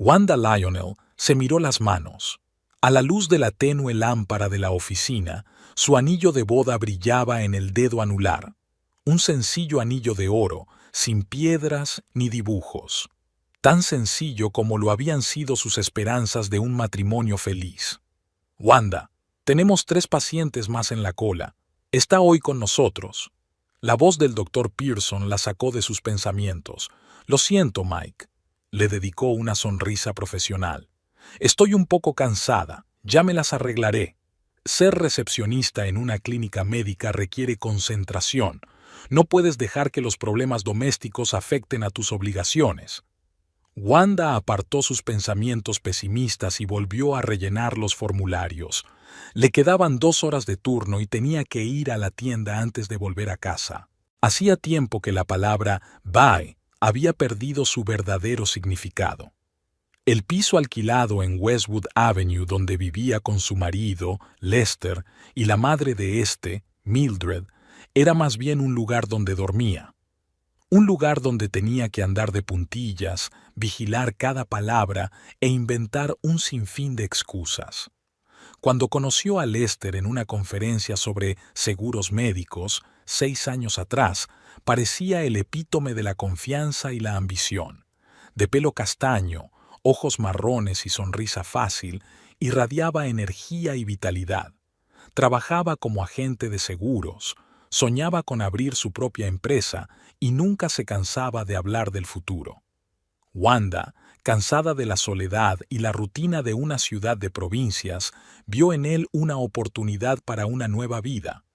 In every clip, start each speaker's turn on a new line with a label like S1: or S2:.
S1: Wanda Lionel se miró las manos. A la luz de la tenue lámpara de la oficina, su anillo de boda brillaba en el dedo anular. Un sencillo anillo de oro, sin piedras ni dibujos. Tan sencillo como lo habían sido sus esperanzas de un matrimonio feliz. Wanda, tenemos 3 pacientes más en la cola. Está hoy con nosotros. La voz del doctor Pearson la sacó de sus pensamientos. Lo siento, Mike. Le dedicó una sonrisa profesional. Estoy un poco cansada. Ya me las arreglaré. Ser recepcionista en una clínica médica requiere concentración. No puedes dejar que los problemas domésticos afecten a tus obligaciones. Wanda apartó sus pensamientos pesimistas y volvió a rellenar los formularios. Le quedaban 2 horas de turno y tenía que ir a la tienda antes de volver a casa. Hacía tiempo que la palabra bye había perdido su verdadero significado. El piso alquilado en Westwood Avenue donde vivía con su marido, Lester, y la madre de éste, Mildred, era más bien un lugar donde dormía. Un lugar donde tenía que andar de puntillas, vigilar cada palabra e inventar un sinfín de excusas. Cuando conoció a Lester en una conferencia sobre seguros médicos, 6 años atrás, parecía el epítome de la confianza y la ambición. De pelo castaño, ojos marrones y sonrisa fácil, irradiaba energía y vitalidad. Trabajaba como agente de seguros, soñaba con abrir su propia empresa y nunca se cansaba de hablar del futuro. Wanda, cansada de la soledad y la rutina de una ciudad de provincias, vio en él una oportunidad para una nueva vida.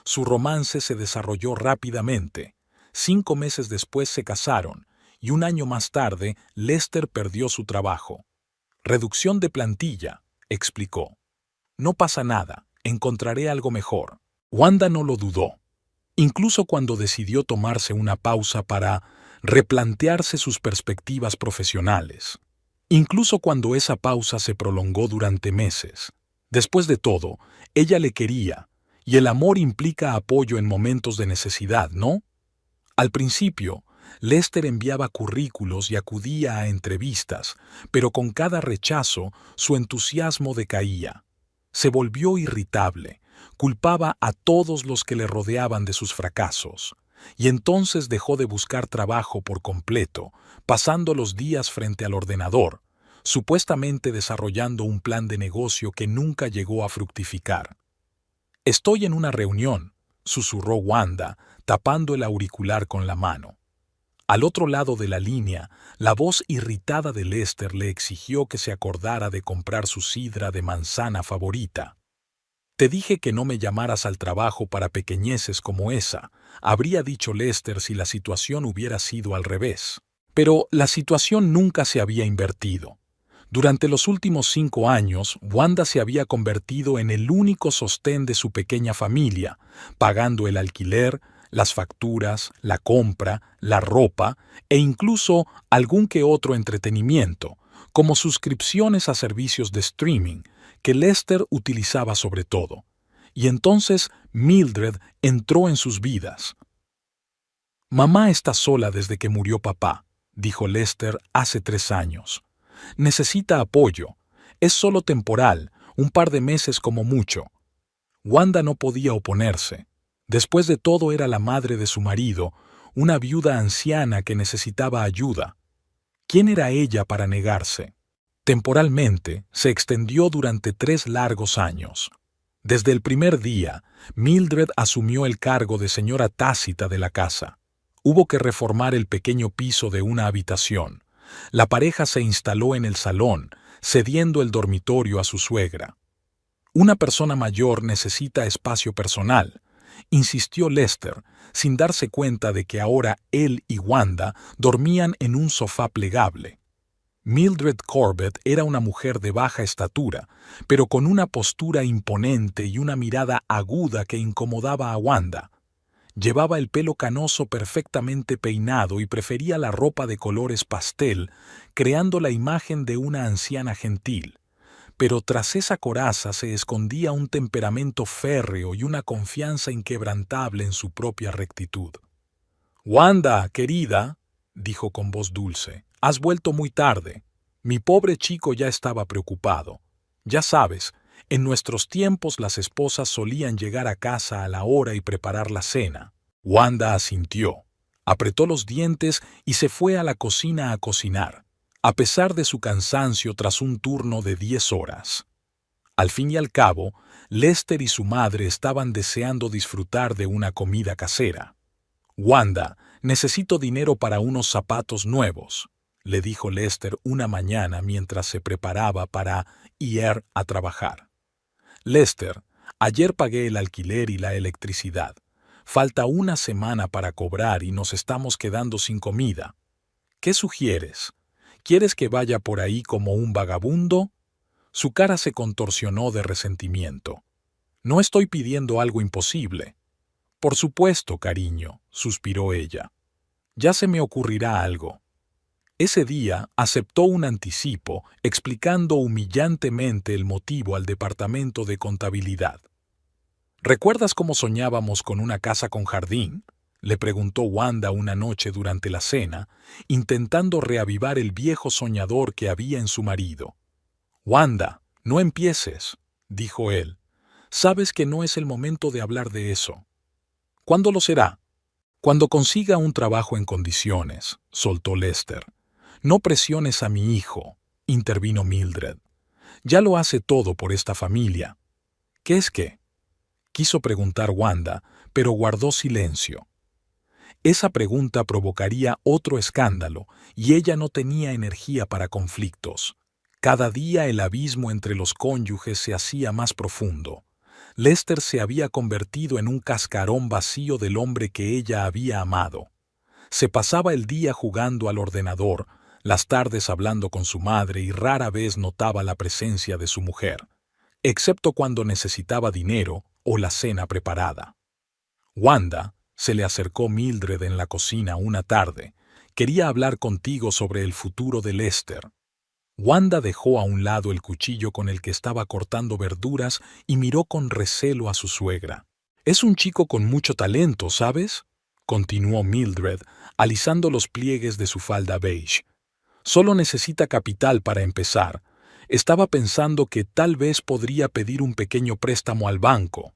S1: Su romance se desarrolló rápidamente. 5 meses después se casaron, y 1 año más tarde Lester perdió su trabajo. «Reducción de plantilla», explicó. «No pasa nada, encontraré algo mejor». Wanda no lo dudó. Incluso cuando decidió tomarse una pausa para replantearse sus perspectivas profesionales. Incluso cuando esa pausa se prolongó durante meses. Después de todo, ella le quería, y el amor implica apoyo en momentos de necesidad, ¿no? Al principio, Lester enviaba currículos y acudía a entrevistas, pero con cada rechazo su entusiasmo decaía. Se volvió irritable, culpaba a todos los que le rodeaban de sus fracasos, y entonces dejó de buscar trabajo por completo, pasando los días frente al ordenador, supuestamente desarrollando un plan de negocio que nunca llegó a fructificar. «Estoy en una reunión», susurró Wanda, tapando el auricular con la mano. Al otro lado de la línea, la voz irritada de Lester le exigió que se acordara de comprar su sidra de manzana favorita. «Te dije que no me llamaras al trabajo para pequeñeces como esa», habría dicho Lester si la situación hubiera sido al revés. Pero la situación nunca se había invertido. Durante los últimos 5 años, Wanda se había convertido en el único sostén de su pequeña familia, pagando el alquiler, las facturas, la compra, la ropa e incluso algún que otro entretenimiento, como suscripciones a servicios de streaming, que Lester utilizaba sobre todo. Y entonces Mildred entró en sus vidas. «Mamá está sola desde que murió papá», dijo Lester hace 3 años. «Necesita apoyo. Es solo temporal, un par de meses como mucho». Wanda no podía oponerse. Después de todo era la madre de su marido, una viuda anciana que necesitaba ayuda. ¿Quién era ella para negarse? Temporalmente, se extendió durante 3 largos años. Desde el primer día, Mildred asumió el cargo de señora tácita de la casa. Hubo que reformar el pequeño piso de una habitación. La pareja se instaló en el salón, cediendo el dormitorio a su suegra. «Una persona mayor necesita espacio personal», insistió Lester, sin darse cuenta de que ahora él y Wanda dormían en un sofá plegable. Mildred Corbett era una mujer de baja estatura, pero con una postura imponente y una mirada aguda que incomodaba a Wanda. Llevaba el pelo canoso perfectamente peinado y prefería la ropa de colores pastel, creando la imagen de una anciana gentil. Pero tras esa coraza se escondía un temperamento férreo y una confianza inquebrantable en su propia rectitud. «Wanda, querida», dijo con voz dulce, «has vuelto muy tarde. Mi pobre chico ya estaba preocupado. Ya sabes, en nuestros tiempos las esposas solían llegar a casa a la hora y preparar la cena. Wanda asintió, apretó los dientes y se fue a la cocina a cocinar, a pesar de su cansancio tras un turno de 10 horas. Al fin y al cabo, Lester y su madre estaban deseando disfrutar de una comida casera. «Wanda, necesito dinero para unos zapatos nuevos», le dijo Lester una mañana mientras se preparaba para ir a trabajar. «Lester, ayer pagué el alquiler y la electricidad. Falta una semana para cobrar y nos estamos quedando sin comida. ¿Qué sugieres? ¿Quieres que vaya por ahí como un vagabundo?» Su cara se contorsionó de resentimiento. «No estoy pidiendo algo imposible». «Por supuesto, cariño», suspiró ella. «Ya se me ocurrirá algo». Ese día aceptó un anticipo explicando humillantemente el motivo al departamento de contabilidad. «¿Recuerdas cómo soñábamos con una casa con jardín?», le preguntó Wanda una noche durante la cena, intentando reavivar el viejo soñador que había en su marido. «Wanda, no empieces», dijo él. «Sabes que no es el momento de hablar de eso». «¿Cuándo lo será?» «Cuando consiga un trabajo en condiciones», soltó Lester. «No presiones a mi hijo», intervino Mildred. «Ya lo hace todo por esta familia». «¿Qué es qué?», quiso preguntar Wanda, pero guardó silencio. Esa pregunta provocaría otro escándalo, y ella no tenía energía para conflictos. Cada día el abismo entre los cónyuges se hacía más profundo. Lester se había convertido en un cascarón vacío del hombre que ella había amado. Se pasaba el día jugando al ordenador, las tardes hablando con su madre y rara vez notaba la presencia de su mujer, excepto cuando necesitaba dinero o la cena preparada. «Wanda», se le acercó Mildred en la cocina una tarde, «quería hablar contigo sobre el futuro de Lester». Wanda dejó a un lado el cuchillo con el que estaba cortando verduras y miró con recelo a su suegra. «Es un chico con mucho talento, ¿sabes?», continuó Mildred, alisando los pliegues de su falda beige. «Solo necesita capital para empezar. Estaba pensando que tal vez podría pedir un pequeño préstamo al banco».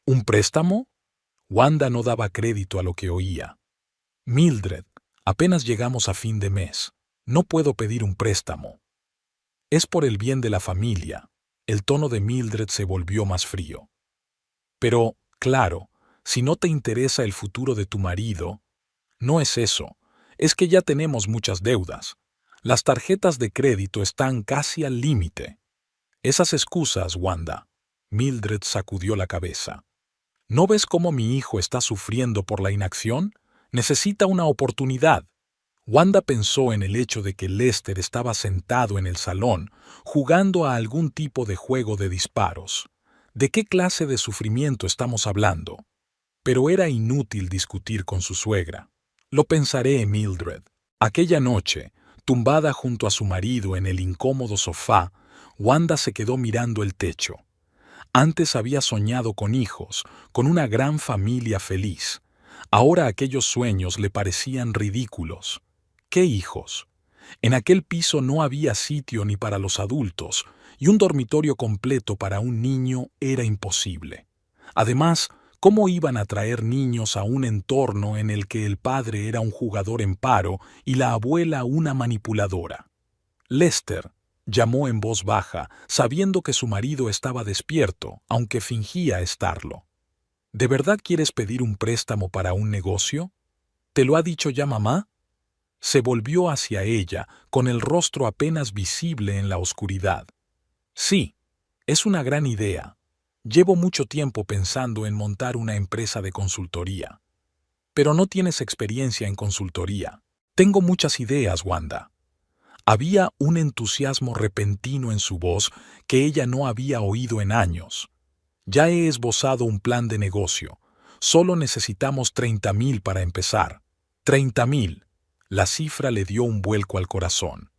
S1: «¿Un préstamo?». Wanda no daba crédito a lo que oía. «Mildred, apenas llegamos a fin de mes. No puedo pedir un préstamo». «Es por el bien de la familia». El tono de Mildred se volvió más frío. «Pero, claro, si no te interesa el futuro de tu marido...». «No es eso. Es que ya tenemos muchas deudas. Las tarjetas de crédito están casi al límite». «Esas excusas, Wanda». Mildred sacudió la cabeza. «¿No ves cómo mi hijo está sufriendo por la inacción? Necesita una oportunidad». Wanda pensó en el hecho de que Lester estaba sentado en el salón, jugando a algún tipo de juego de disparos. ¿De qué clase de sufrimiento estamos hablando? Pero era inútil discutir con su suegra. «Lo pensaré, Mildred». Aquella noche, tumbada junto a su marido en el incómodo sofá, Wanda se quedó mirando el techo. Antes había soñado con hijos, con una gran familia feliz. Ahora aquellos sueños le parecían ridículos. ¿Qué hijos? En aquel piso no había sitio ni para los adultos, y un dormitorio completo para un niño era imposible. Además, ¿cómo iban a traer niños a un entorno en el que el padre era un jugador en paro y la abuela una manipuladora? «Lester», llamó en voz baja, sabiendo que su marido estaba despierto, aunque fingía estarlo. «¿De verdad quieres pedir un préstamo para un negocio? ¿Te lo ha dicho ya mamá?». Se volvió hacia ella, con el rostro apenas visible en la oscuridad. «Sí, es una gran idea. Llevo mucho tiempo pensando en montar una empresa de consultoría». «Pero no tienes experiencia en consultoría». «Tengo muchas ideas, Wanda». Había un entusiasmo repentino en su voz que ella no había oído en años. «Ya he esbozado un plan de negocio. Solo necesitamos 30,000 para empezar». «30,000». La cifra le dio un vuelco al corazón.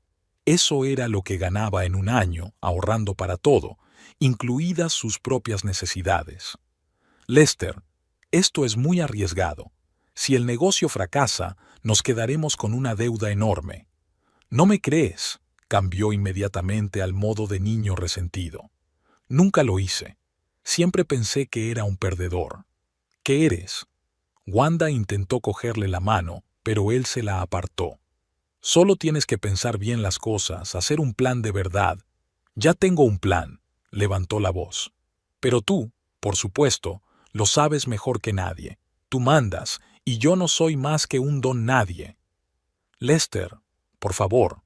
S1: Eso era lo que ganaba en un año, ahorrando para todo, incluidas sus propias necesidades. «Lester, esto es muy arriesgado. Si el negocio fracasa, nos quedaremos con una deuda enorme». «¿No me crees?». Cambió inmediatamente al modo de niño resentido. Nunca lo hice. Siempre pensé que era un perdedor. ¿Qué eres? Wanda intentó cogerle la mano, pero él se la apartó. Solo tienes que pensar bien las cosas, hacer un plan de verdad. Ya tengo un plan, levantó la voz. Pero tú, por supuesto, lo sabes mejor que nadie. Tú mandas, y yo no soy más que un don nadie. Lester, por favor.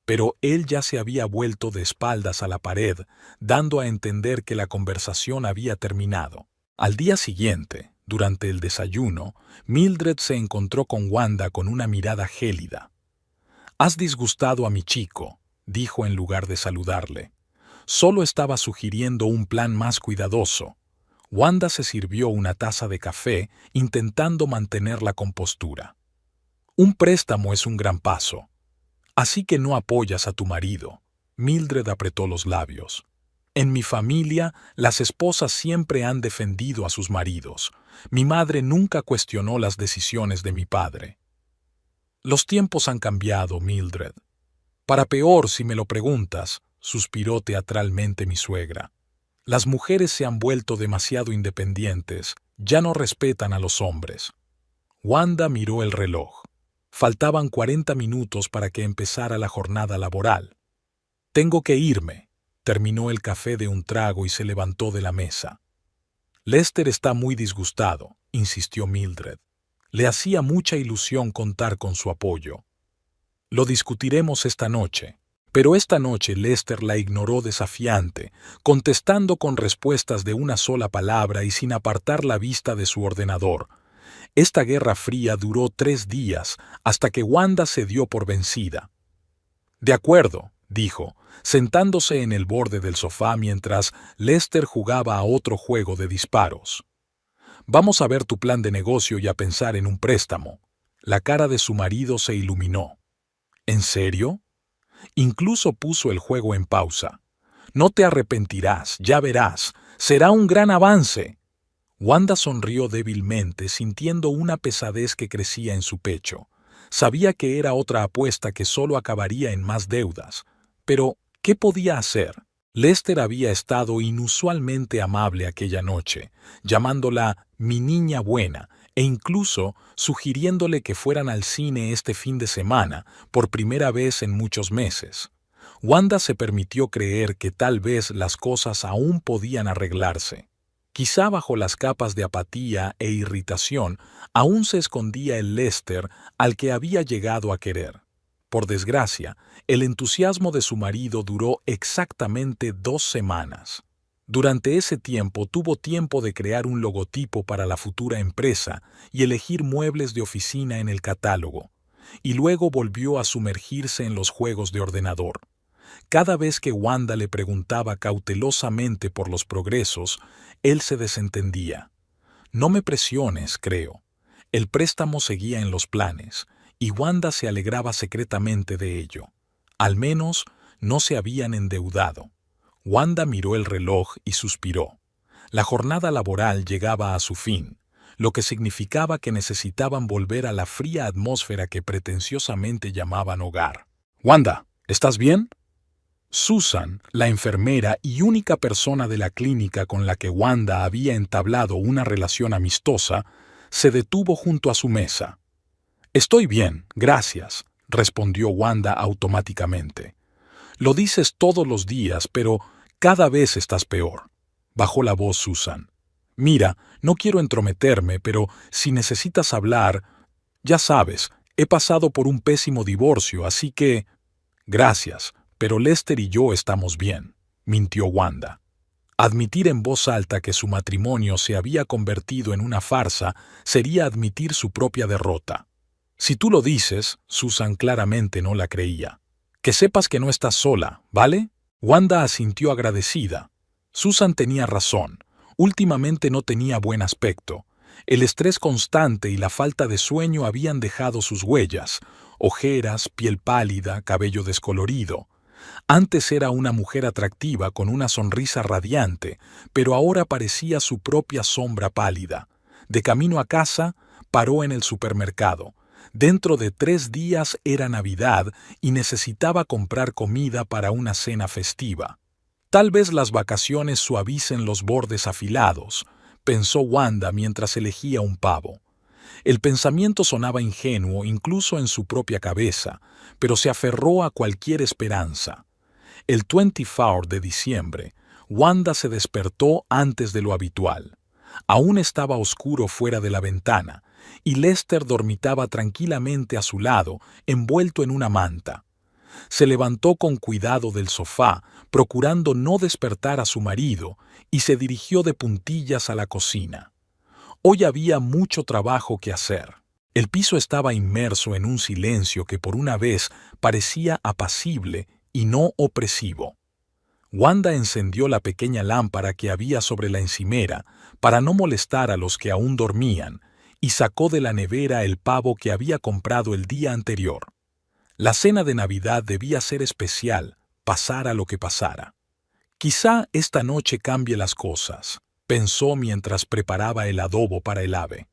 S1: Pero él ya se había vuelto de espaldas a la pared, dando a entender que la conversación había terminado. Al día siguiente, durante el desayuno, Mildred se encontró con Wanda con una mirada gélida. «Has disgustado a mi chico», dijo en lugar de saludarle. Solo estaba sugiriendo un plan más cuidadoso. Wanda se sirvió una taza de café, intentando mantener la compostura. «Un préstamo es un gran paso. Así que no apoyas a tu marido». Mildred apretó los labios. «En mi familia, las esposas siempre han defendido a sus maridos. Mi madre nunca cuestionó las decisiones de mi padre». «Los tiempos han cambiado, Mildred. Para peor, si me lo preguntas», suspiró teatralmente mi suegra. «Las mujeres se han vuelto demasiado independientes, ya no respetan a los hombres». Wanda miró el reloj. Faltaban 40 minutos para que empezara la jornada laboral. «Tengo que irme», terminó el café de un trago y se levantó de la mesa. «Lester está muy disgustado», insistió Mildred. Le hacía mucha ilusión contar con su apoyo. «Lo discutiremos esta noche». Pero esta noche Lester la ignoró desafiante, contestando con respuestas de una sola palabra y sin apartar la vista de su ordenador. Esta guerra fría duró 3 días, hasta que Wanda se dio por vencida. «De acuerdo», dijo, sentándose en el borde del sofá mientras Lester jugaba a otro juego de disparos. «Vamos a ver tu plan de negocio y a pensar en un préstamo». La cara de su marido se iluminó. «¿En serio?». Incluso puso el juego en pausa. «No te arrepentirás, ya verás. Será un gran avance». Wanda sonrió débilmente, sintiendo una pesadez que crecía en su pecho. Sabía que era otra apuesta que solo acabaría en más deudas. Pero, ¿qué podía hacer? Lester había estado inusualmente amable aquella noche, llamándola «mi niña buena», e incluso sugiriéndole que fueran al cine este fin de semana, por primera vez en muchos meses. Wanda se permitió creer que tal vez las cosas aún podían arreglarse. Quizá bajo las capas de apatía e irritación aún se escondía el Lester al que había llegado a querer. Por desgracia, el entusiasmo de su marido duró exactamente 2 semanas. Durante ese tiempo tuvo tiempo de crear un logotipo para la futura empresa y elegir muebles de oficina en el catálogo, y luego volvió a sumergirse en los juegos de ordenador. Cada vez que Wanda le preguntaba cautelosamente por los progresos, él se desentendía. «No me presiones, creo». El préstamo seguía en los planes, y Wanda se alegraba secretamente de ello. Al menos no se habían endeudado. Wanda miró el reloj y suspiró. La jornada laboral llegaba a su fin, lo que significaba que necesitaban volver a la fría atmósfera que pretenciosamente llamaban hogar. «Wanda, ¿estás bien?». Susan, la enfermera y única persona de la clínica con la que Wanda había entablado una relación amistosa, se detuvo junto a su mesa. «Estoy bien, gracias», respondió Wanda automáticamente. «Lo dices todos los días, pero cada vez estás peor», bajó la voz Susan. «Mira, no quiero entrometerme, pero si necesitas hablar, ya sabes, he pasado por un pésimo divorcio, así que...». «Gracias, pero Lester y yo estamos bien», mintió Wanda. Admitir en voz alta que su matrimonio se había convertido en una farsa sería admitir su propia derrota. «Si tú lo dices», Susan claramente no la creía. «Que sepas que no estás sola, ¿vale?». Wanda asintió agradecida. Susan tenía razón. Últimamente no tenía buen aspecto. El estrés constante y la falta de sueño habían dejado sus huellas: ojeras, piel pálida, cabello descolorido. Antes era una mujer atractiva con una sonrisa radiante, pero ahora parecía su propia sombra pálida. De camino a casa, paró en el supermercado. Dentro de 3 días era Navidad y necesitaba comprar comida para una cena festiva. Tal vez las vacaciones suavicen los bordes afilados, pensó Wanda mientras elegía un pavo. El pensamiento sonaba ingenuo incluso en su propia cabeza, pero se aferró a cualquier esperanza. El 24 de diciembre, Wanda se despertó antes de lo habitual. Aún estaba oscuro fuera de la ventana, y Lester dormitaba tranquilamente a su lado, envuelto en una manta. Se levantó con cuidado del sofá, procurando no despertar a su marido, y se dirigió de puntillas a la cocina. Hoy había mucho trabajo que hacer. El piso estaba inmerso en un silencio que por una vez parecía apacible y no opresivo. Wanda encendió la pequeña lámpara que había sobre la encimera para no molestar a los que aún dormían y sacó de la nevera el pavo que había comprado el día anterior. La cena de Navidad debía ser especial, pasara lo que pasara. Quizá esta noche cambie las cosas, pensó mientras preparaba el adobo para el ave.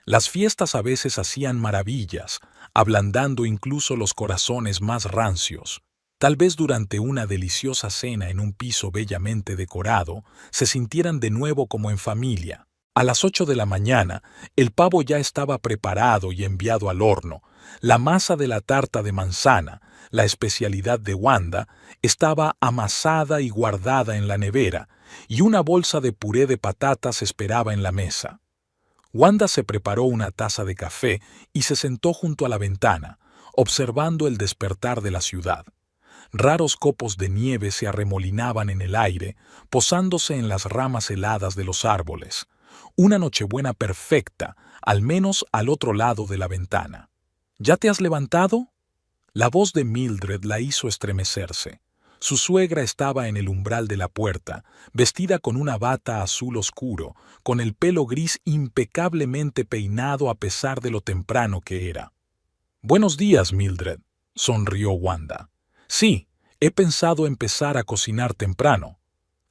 S1: Las fiestas a veces hacían maravillas, ablandando incluso los corazones más rancios. Tal vez durante una deliciosa cena en un piso bellamente decorado, se sintieran de nuevo como en familia. A las 8 de la mañana, el pavo ya estaba preparado y enviado al horno. La masa de la tarta de manzana, la especialidad de Wanda, estaba amasada y guardada en la nevera, y una bolsa de puré de patatas esperaba en la mesa. Wanda se preparó una taza de café y se sentó junto a la ventana, observando el despertar de la ciudad. Raros copos de nieve se arremolinaban en el aire, posándose en las ramas heladas de los árboles. Una nochebuena perfecta, al menos al otro lado de la ventana. ¿Ya te has levantado? La voz de Mildred la hizo estremecerse. Su suegra estaba en el umbral de la puerta, vestida con una bata azul oscuro, con el pelo gris impecablemente peinado a pesar de lo temprano que era. «Buenos días, Mildred», sonrió Wanda. «Sí, he pensado empezar a cocinar temprano.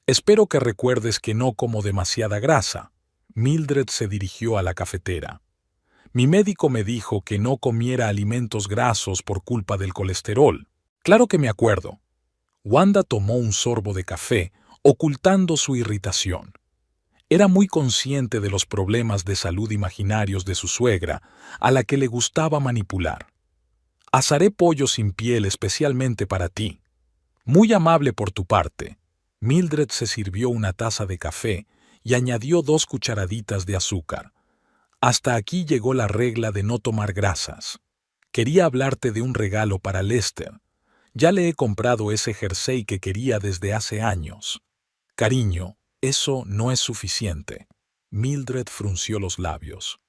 S1: Espero que recuerdes que no como demasiada grasa». Mildred se dirigió a la cafetera. «Mi médico me dijo que no comiera alimentos grasos por culpa del colesterol». «Claro que me acuerdo». Wanda tomó un sorbo de café, ocultando su irritación. Era muy consciente de los problemas de salud imaginarios de su suegra, a la que le gustaba manipular. «Asaré pollo sin piel especialmente para ti». «Muy amable por tu parte». Mildred se sirvió una taza de café y añadió 2 cucharaditas de azúcar. «Hasta aquí llegó la regla de no tomar grasas. Quería hablarte de un regalo para Lester. Ya le he comprado ese jersey que quería desde hace años». «Cariño, eso no es suficiente». Mildred frunció los labios.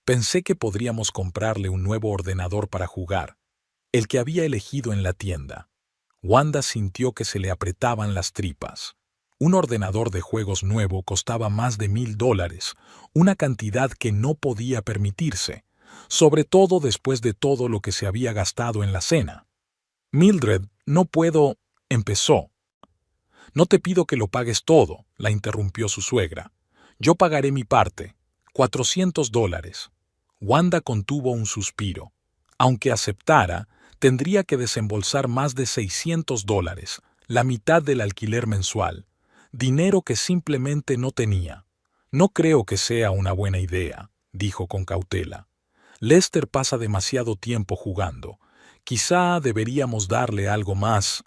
S1: «Pensé que podríamos comprarle un nuevo ordenador para jugar, el que había elegido en la tienda». Wanda sintió que se le apretaban las tripas. Un ordenador de juegos nuevo costaba más de $1000, una cantidad que no podía permitirse, sobre todo después de todo lo que se había gastado en la cena. «Mildred, no puedo», empezó. «No te pido que lo pagues todo», la interrumpió su suegra. «Yo pagaré mi parte, $400». Wanda contuvo un suspiro. Aunque aceptara, tendría que desembolsar más de $600, la mitad del alquiler mensual, dinero que simplemente no tenía. «No creo que sea una buena idea», dijo con cautela. «Lester pasa demasiado tiempo jugando. Quizá deberíamos darle algo más».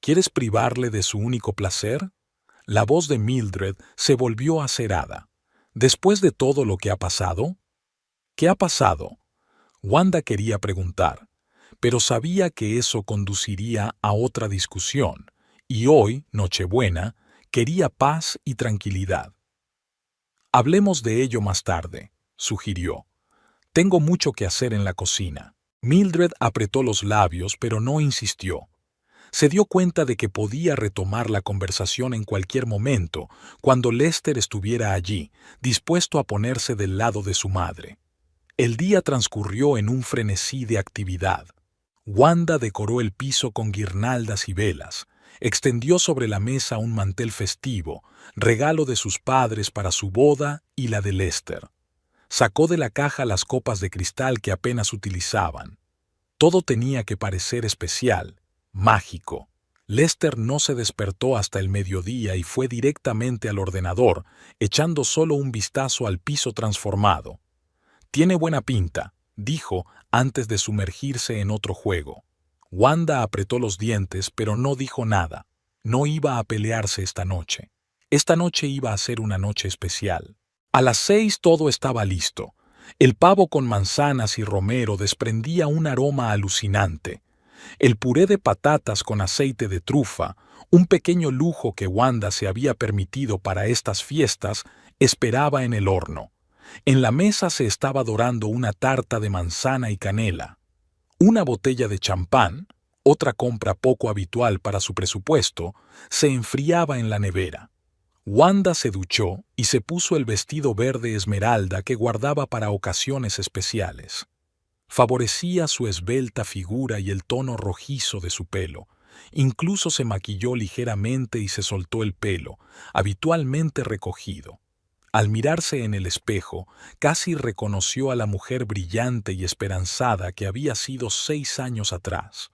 S1: «¿Quieres privarle de su único placer?». La voz de Mildred se volvió acerada. «¿Después de todo lo que ha pasado?». «¿Qué ha pasado?». Wanda quería preguntar, pero sabía que eso conduciría a otra discusión, y hoy, Nochebuena, quería paz y tranquilidad. «Hablemos de ello más tarde», sugirió. «Tengo mucho que hacer en la cocina». Mildred apretó los labios, pero no insistió. Se dio cuenta de que podía retomar la conversación en cualquier momento, cuando Lester estuviera allí, dispuesto a ponerse del lado de su madre. El día transcurrió en un frenesí de actividad. Wanda decoró el piso con guirnaldas y velas, extendió sobre la mesa un mantel festivo, regalo de sus padres para su boda y la de Lester. Sacó de la caja las copas de cristal que apenas utilizaban. Todo tenía que parecer especial, mágico. Lester no se despertó hasta el mediodía y fue directamente al ordenador, echando solo un vistazo al piso transformado. «Tiene buena pinta», dijo antes de sumergirse en otro juego. Wanda apretó los dientes, pero no dijo nada. No iba a pelearse esta noche. Esta noche iba a ser una noche especial. A las 6 todo estaba listo. El pavo con manzanas y romero desprendía un aroma alucinante. El puré de patatas con aceite de trufa, un pequeño lujo que Wanda se había permitido para estas fiestas, esperaba en el horno. En la mesa se estaba dorando una tarta de manzana y canela. Una botella de champán, otra compra poco habitual para su presupuesto, se enfriaba en la nevera. Wanda se duchó y se puso el vestido verde esmeralda que guardaba para ocasiones especiales. Favorecía su esbelta figura y el tono rojizo de su pelo. Incluso se maquilló ligeramente y se soltó el pelo, habitualmente recogido. Al mirarse en el espejo, casi reconoció a la mujer brillante y esperanzada que había sido 6 años atrás.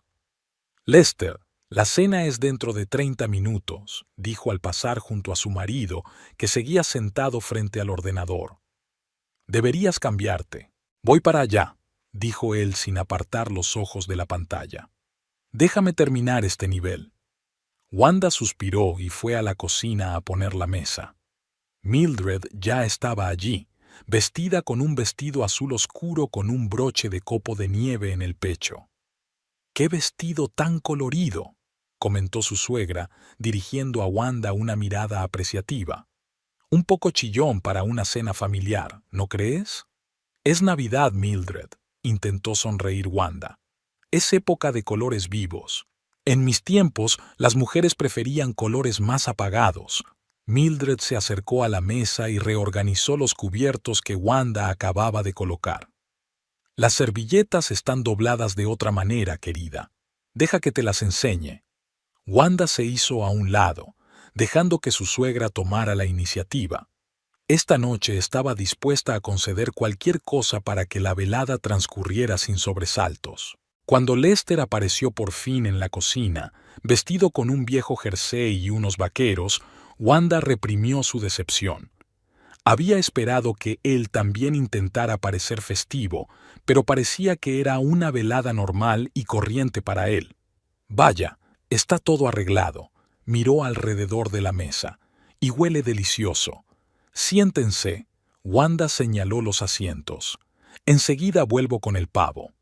S1: «Lester, la cena es dentro de 30 minutos», dijo al pasar junto a su marido, que seguía sentado frente al ordenador. «Deberías cambiarte». «Voy para allá», dijo él sin apartar los ojos de la pantalla. «Déjame terminar este nivel». Wanda suspiró y fue a la cocina a poner la mesa. Mildred ya estaba allí, vestida con un vestido azul oscuro con un broche de copo de nieve en el pecho. «¡Qué vestido tan colorido!», comentó su suegra, dirigiendo a Wanda una mirada apreciativa. «Un poco chillón para una cena familiar, ¿no crees?» «Es Navidad, Mildred», intentó sonreír Wanda. «Es época de colores vivos. En mis tiempos, las mujeres preferían colores más apagados». Mildred se acercó a la mesa y reorganizó los cubiertos que Wanda acababa de colocar. «Las servilletas están dobladas de otra manera, querida. Deja que te las enseñe». Wanda se hizo a un lado, dejando que su suegra tomara la iniciativa. Esta noche estaba dispuesta a conceder cualquier cosa para que la velada transcurriera sin sobresaltos. Cuando Lester apareció por fin en la cocina, vestido con un viejo jersey y unos vaqueros, Wanda reprimió su decepción. Había esperado que él también intentara parecer festivo, pero parecía que era una velada normal y corriente para él. «Vaya, está todo arreglado», miró alrededor de la mesa. «Y huele delicioso. Siéntense», Wanda señaló los asientos. «Enseguida vuelvo con el pavo».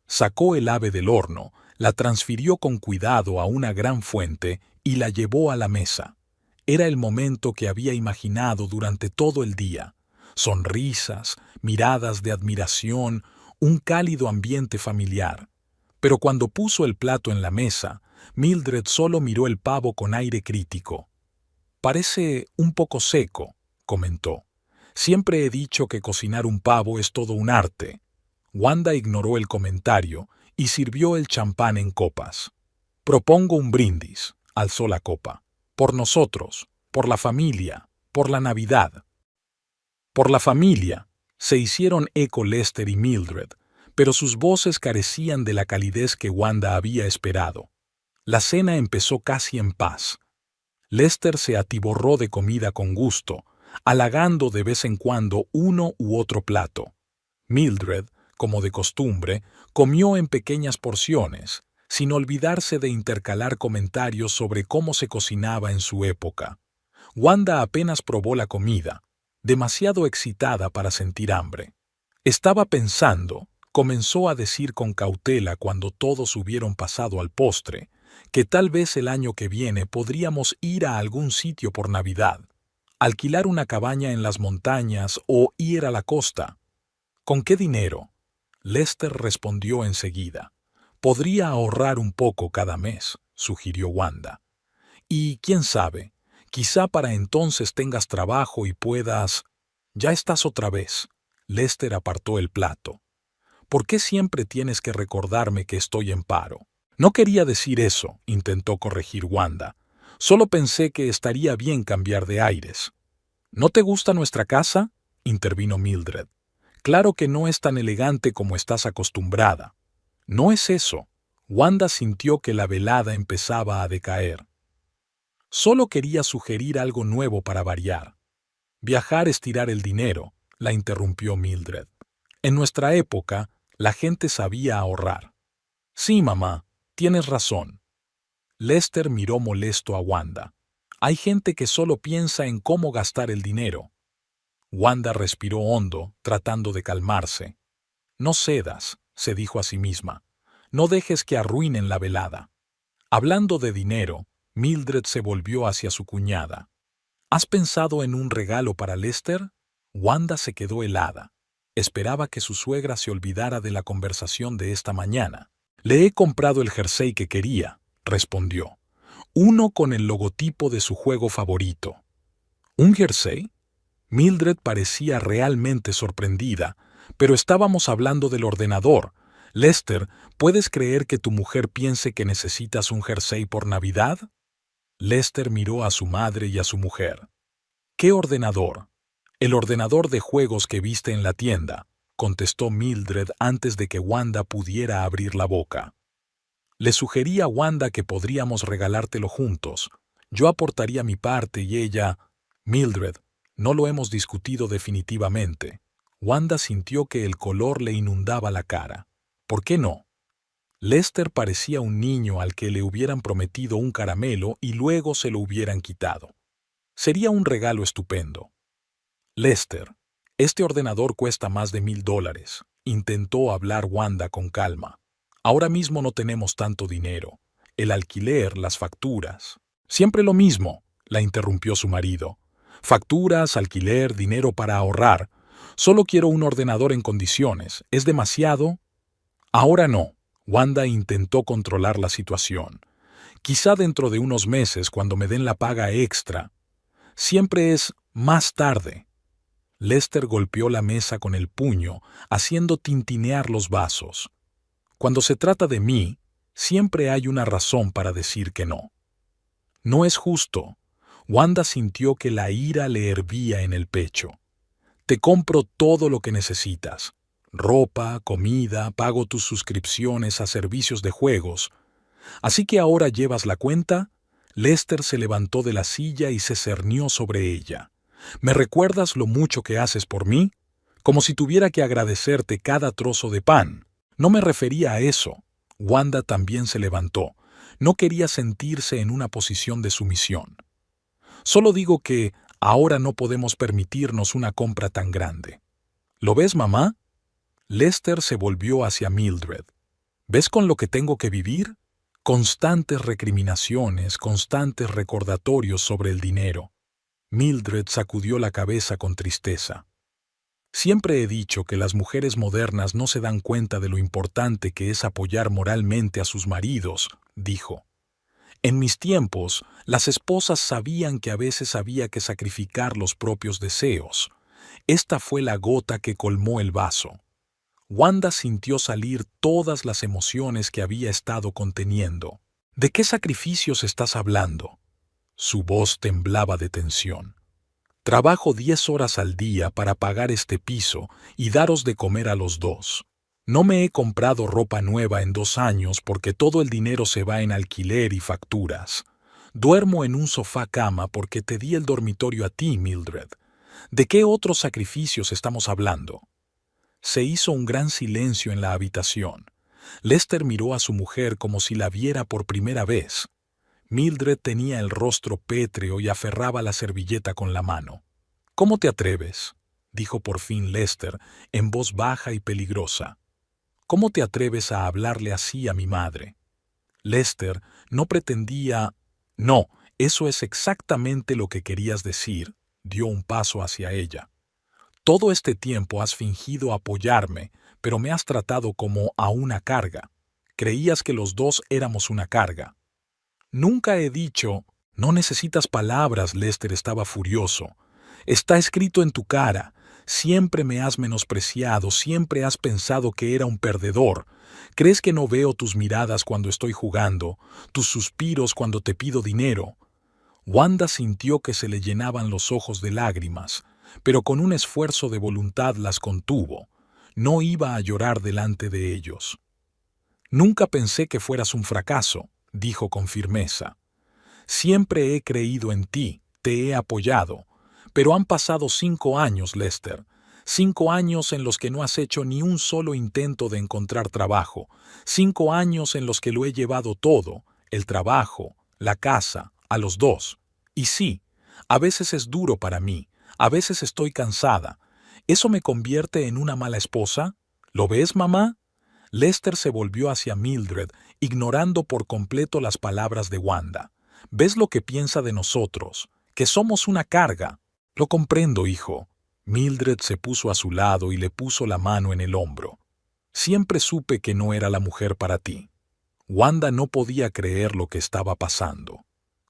S1: Sacó el ave del horno, la transfirió con cuidado a una gran fuente y la llevó a la mesa. Era el momento que había imaginado durante todo el día. Sonrisas, miradas de admiración, un cálido ambiente familiar. Pero cuando puso el plato en la mesa, Mildred solo miró el pavo con aire crítico. «Parece un poco seco», comentó. «Siempre he dicho que cocinar un pavo es todo un arte». Wanda ignoró el comentario y sirvió el champán en copas. «Propongo un brindis», alzó la copa. «Por nosotros, por la familia, por la Navidad». «Por la familia», se hicieron eco Lester y Mildred, pero sus voces carecían de la calidez que Wanda había esperado. La cena empezó casi en paz. Lester se atiborró de comida con gusto, halagando de vez en cuando uno u otro plato. Mildred, como de costumbre, comió en pequeñas porciones, sin olvidarse de intercalar comentarios sobre cómo se cocinaba en su época. Wanda apenas probó la comida, demasiado excitada para sentir hambre. «Estaba pensando», comenzó a decir con cautela cuando todos hubieron pasado al postre, «que tal vez el año que viene podríamos ir a algún sitio por Navidad, alquilar una cabaña en las montañas o ir a la costa». «¿Con qué dinero?», Lester respondió enseguida. «Podría ahorrar un poco cada mes», sugirió Wanda. «Y quién sabe, quizá para entonces tengas trabajo y puedas...». «Ya estás otra vez», Lester apartó el plato. «¿Por qué siempre tienes que recordarme que estoy en paro?» «No quería decir eso», intentó corregir Wanda. «Solo pensé que estaría bien cambiar de aires». «¿No te gusta nuestra casa?», intervino Mildred. Claro que no es tan elegante como estás acostumbrada. No es eso. Wanda sintió que la velada empezaba a decaer. Solo quería sugerir algo nuevo para variar. Viajar es tirar el dinero, la interrumpió Mildred. En nuestra época, la gente sabía ahorrar. Sí, mamá, tienes razón. Lester miró molesto a Wanda. Hay gente que solo piensa en cómo gastar el dinero. Wanda respiró hondo, tratando de calmarse. No cedas, se dijo a sí misma. No dejes que arruinen la velada. Hablando de dinero, Mildred se volvió hacia su cuñada. ¿Has pensado en un regalo para Lester? Wanda se quedó helada. Esperaba que su suegra se olvidara de la conversación de esta mañana. Le he comprado el jersey que quería, respondió. Uno con el logotipo de su juego favorito. ¿Un jersey? Mildred parecía realmente sorprendida, pero estábamos hablando del ordenador. Lester, ¿puedes creer que tu mujer piense que necesitas un jersey por Navidad? Lester miró a su madre y a su mujer. ¿Qué ordenador? El ordenador de juegos que viste en la tienda, contestó Mildred antes de que Wanda pudiera abrir la boca. Le sugerí a Wanda que podríamos regalártelo juntos. Yo aportaría mi parte y ella... Mildred, no lo hemos discutido definitivamente. Wanda sintió que el color le inundaba la cara. ¿Por qué no? Lester parecía un niño al que le hubieran prometido un caramelo y luego se lo hubieran quitado. Sería un regalo estupendo. Lester, este ordenador cuesta más de $1000. Intentó hablar Wanda con calma. Ahora mismo no tenemos tanto dinero. El alquiler, las facturas. Siempre lo mismo, la interrumpió su marido. Facturas, alquiler, dinero para ahorrar. Solo quiero un ordenador en condiciones. ¿Es demasiado? Ahora no. Wanda intentó controlar la situación. Quizá dentro de unos meses, cuando me den la paga extra. Siempre es más tarde. Lester golpeó la mesa con el puño, haciendo tintinear los vasos. Cuando se trata de mí, siempre hay una razón para decir que no. No es justo. Wanda sintió que la ira le hervía en el pecho. Te compro todo lo que necesitas. Ropa, comida, pago tus suscripciones a servicios de juegos. ¿Así que ahora llevas la cuenta? Lester se levantó de la silla y se cernió sobre ella. ¿Me recuerdas lo mucho que haces por mí? Como si tuviera que agradecerte cada trozo de pan. No me refería a eso. Wanda también se levantó. No quería sentirse en una posición de sumisión. Solo digo que ahora no podemos permitirnos una compra tan grande. ¿Lo ves, mamá? Lester se volvió hacia Mildred. ¿Ves con lo que tengo que vivir? Constantes recriminaciones, constantes recordatorios sobre el dinero. Mildred sacudió la cabeza con tristeza. Siempre he dicho que las mujeres modernas no se dan cuenta de lo importante que es apoyar moralmente a sus maridos, dijo. En mis tiempos, las esposas sabían que a veces había que sacrificar los propios deseos. Esta fue la gota que colmó el vaso. Wanda sintió salir todas las emociones que había estado conteniendo. ¿De qué sacrificios estás hablando? Su voz temblaba de tensión. Trabajo 10 horas al día para pagar este piso y daros de comer a los dos. No me he comprado ropa nueva en 2 años porque todo el dinero se va en alquiler y facturas. Duermo en un sofá-cama porque te di el dormitorio a ti, Mildred. ¿De qué otros sacrificios estamos hablando? Se hizo un gran silencio en la habitación. Lester miró a su mujer como si la viera por primera vez. Mildred tenía el rostro pétreo y aferraba la servilleta con la mano. «¿Cómo te atreves?», dijo por fin Lester, en voz baja y peligrosa. «¿Cómo te atreves a hablarle así a mi madre?». Lester no pretendía... «No, eso es exactamente lo que querías decir», dio un paso hacia ella. «Todo este tiempo has fingido apoyarme, pero me has tratado como a una carga. Creías que los dos éramos una carga». «Nunca he dicho...». «No necesitas palabras», Lester estaba furioso. «Está escrito en tu cara. Siempre me has menospreciado, siempre has pensado que era un perdedor. ¿Crees que no veo tus miradas cuando estoy jugando, tus suspiros cuando te pido dinero?» Wanda sintió que se le llenaban los ojos de lágrimas, pero con un esfuerzo de voluntad las contuvo. No iba a llorar delante de ellos. Nunca pensé que fueras un fracaso, dijo con firmeza. Siempre he creído en ti, te he apoyado. Pero han pasado 5 años, Lester. 5 años en los que no has hecho ni un solo intento de encontrar trabajo. 5 años en los que lo he llevado todo, el trabajo, la casa, a los dos. Y sí, a veces es duro para mí, a veces estoy cansada. ¿Eso me convierte en una mala esposa? ¿Lo ves, mamá? Lester se volvió hacia Mildred, ignorando por completo las palabras de Wanda. ¿Ves lo que piensa de nosotros? Que somos una carga. Lo comprendo, hijo. Mildred se puso a su lado y le puso la mano en el hombro. Siempre supe que no era la mujer para ti. Wanda no podía creer lo que estaba pasando.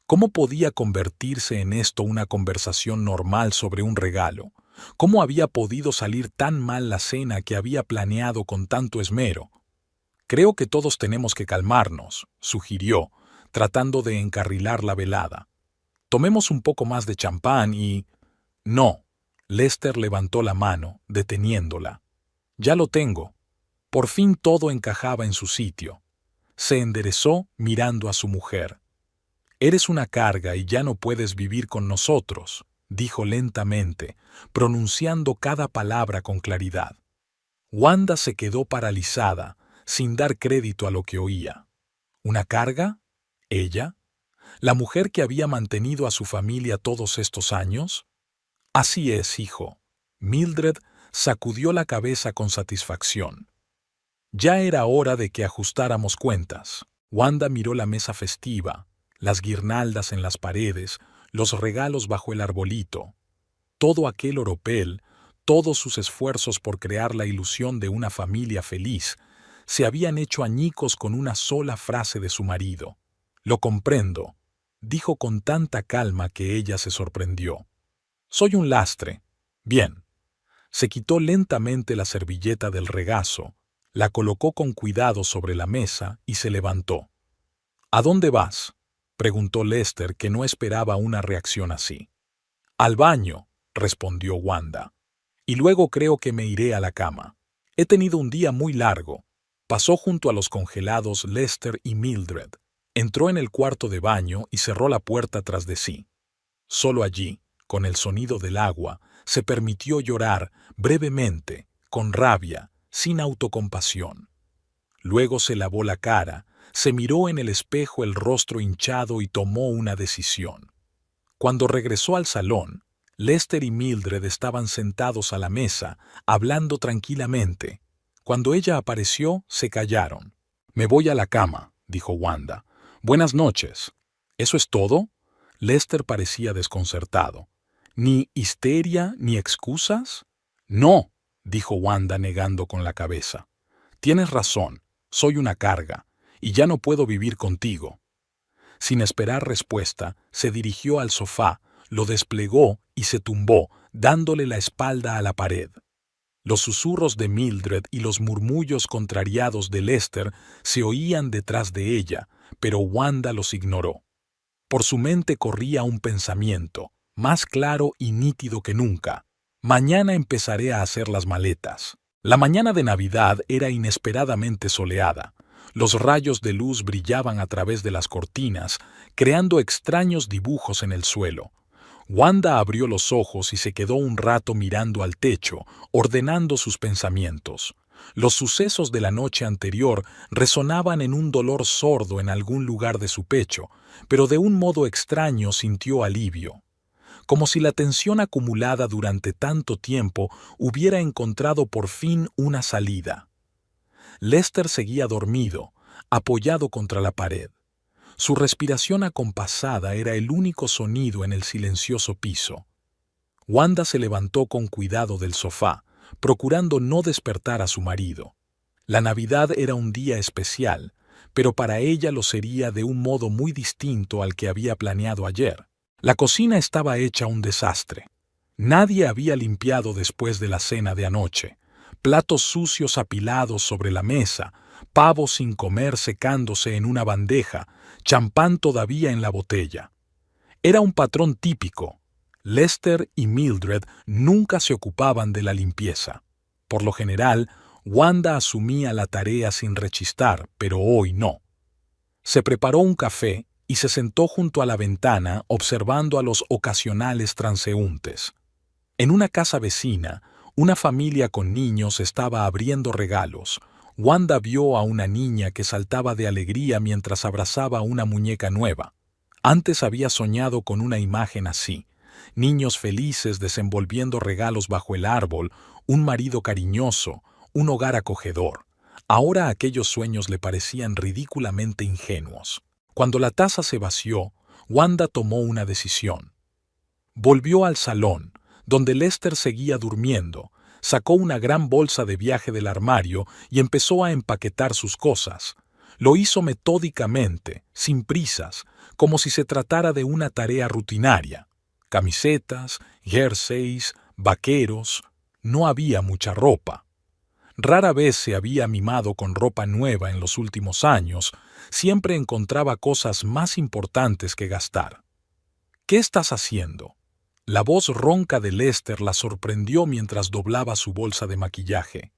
S1: ¿Cómo podía convertirse en esto una conversación normal sobre un regalo? ¿Cómo había podido salir tan mal la cena que había planeado con tanto esmero? Creo que todos tenemos que calmarnos, sugirió, tratando de encarrilar la velada. Tomemos un poco más de champán y... No. Lester levantó la mano, deteniéndola. Ya lo tengo. Por fin todo encajaba en su sitio. Se enderezó mirando a su mujer. Eres una carga y ya no puedes vivir con nosotros, dijo lentamente, pronunciando cada palabra con claridad. Wanda se quedó paralizada, sin dar crédito a lo que oía. ¿Una carga? ¿Ella? ¿La mujer que había mantenido a su familia todos estos años? Así es, hijo. Mildred sacudió la cabeza con satisfacción. Ya era hora de que ajustáramos cuentas. Wanda miró la mesa festiva, las guirnaldas en las paredes, los regalos bajo el arbolito. Todo aquel oropel, todos sus esfuerzos por crear la ilusión de una familia feliz, se habían hecho añicos con una sola frase de su marido. Lo comprendo, dijo con tanta calma que ella se sorprendió. Soy un lastre. Bien. Se quitó lentamente la servilleta del regazo, la colocó con cuidado sobre la mesa y se levantó. ¿A dónde vas?, preguntó Lester, que no esperaba una reacción así. Al baño, respondió Wanda. Y luego creo que me iré a la cama. He tenido un día muy largo. Pasó junto a los congelados Lester y Mildred. Entró en el cuarto de baño y cerró la puerta tras de sí. Solo allí, con el sonido del agua, se permitió llorar brevemente, con rabia, sin autocompasión. Luego se lavó la cara, se miró en el espejo el rostro hinchado y tomó una decisión. Cuando regresó al salón, Lester y Mildred estaban sentados a la mesa, hablando tranquilamente. Cuando ella apareció, se callaron. «Me voy a la cama», dijo Wanda. «Buenas noches». «¿Eso es todo?» Lester parecía desconcertado. ¿Ni histeria ni excusas? No, dijo Wanda negando con la cabeza. Tienes razón, soy una carga, y ya no puedo vivir contigo. Sin esperar respuesta, se dirigió al sofá, lo desplegó y se tumbó, dándole la espalda a la pared. Los susurros de Mildred y los murmullos contrariados de Lester se oían detrás de ella, pero Wanda los ignoró. Por su mente corría un pensamiento, más claro y nítido que nunca. Mañana empezaré a hacer las maletas. La mañana de Navidad era inesperadamente soleada. Los rayos de luz brillaban a través de las cortinas, creando extraños dibujos en el suelo. Wanda abrió los ojos y se quedó un rato mirando al techo, ordenando sus pensamientos. Los sucesos de la noche anterior resonaban en un dolor sordo en algún lugar de su pecho, pero de un modo extraño sintió alivio. Como si la tensión acumulada durante tanto tiempo hubiera encontrado por fin una salida. Lester seguía dormido, apoyado contra la pared. Su respiración acompasada era el único sonido en el silencioso piso. Wanda se levantó con cuidado del sofá, procurando no despertar a su marido. La Navidad era un día especial, pero para ella lo sería de un modo muy distinto al que había planeado ayer. La cocina estaba hecha un desastre. Nadie había limpiado después de la cena de anoche. Platos sucios apilados sobre la mesa, pavo sin comer secándose en una bandeja, champán todavía en la botella. Era un patrón típico. Lester y Mildred nunca se ocupaban de la limpieza. Por lo general, Wanda asumía la tarea sin rechistar, pero hoy no. Se preparó un café y se sentó junto a la ventana observando a los ocasionales transeúntes. En una casa vecina, una familia con niños estaba abriendo regalos. Wanda vio a una niña que saltaba de alegría mientras abrazaba una muñeca nueva. Antes había soñado con una imagen así: niños felices desenvolviendo regalos bajo el árbol, un marido cariñoso, un hogar acogedor. Ahora aquellos sueños le parecían ridículamente ingenuos. Cuando la taza se vació, Wanda tomó una decisión. Volvió al salón, donde Lester seguía durmiendo, sacó una gran bolsa de viaje del armario y empezó a empaquetar sus cosas. Lo hizo metódicamente, sin prisas, como si se tratara de una tarea rutinaria. Camisetas, jerseys, vaqueros. No había mucha ropa. Rara vez se había mimado con ropa nueva en los últimos años. Siempre encontraba cosas más importantes que gastar. ¿Qué estás haciendo? La voz ronca de Lester la sorprendió mientras doblaba su bolsa de maquillaje.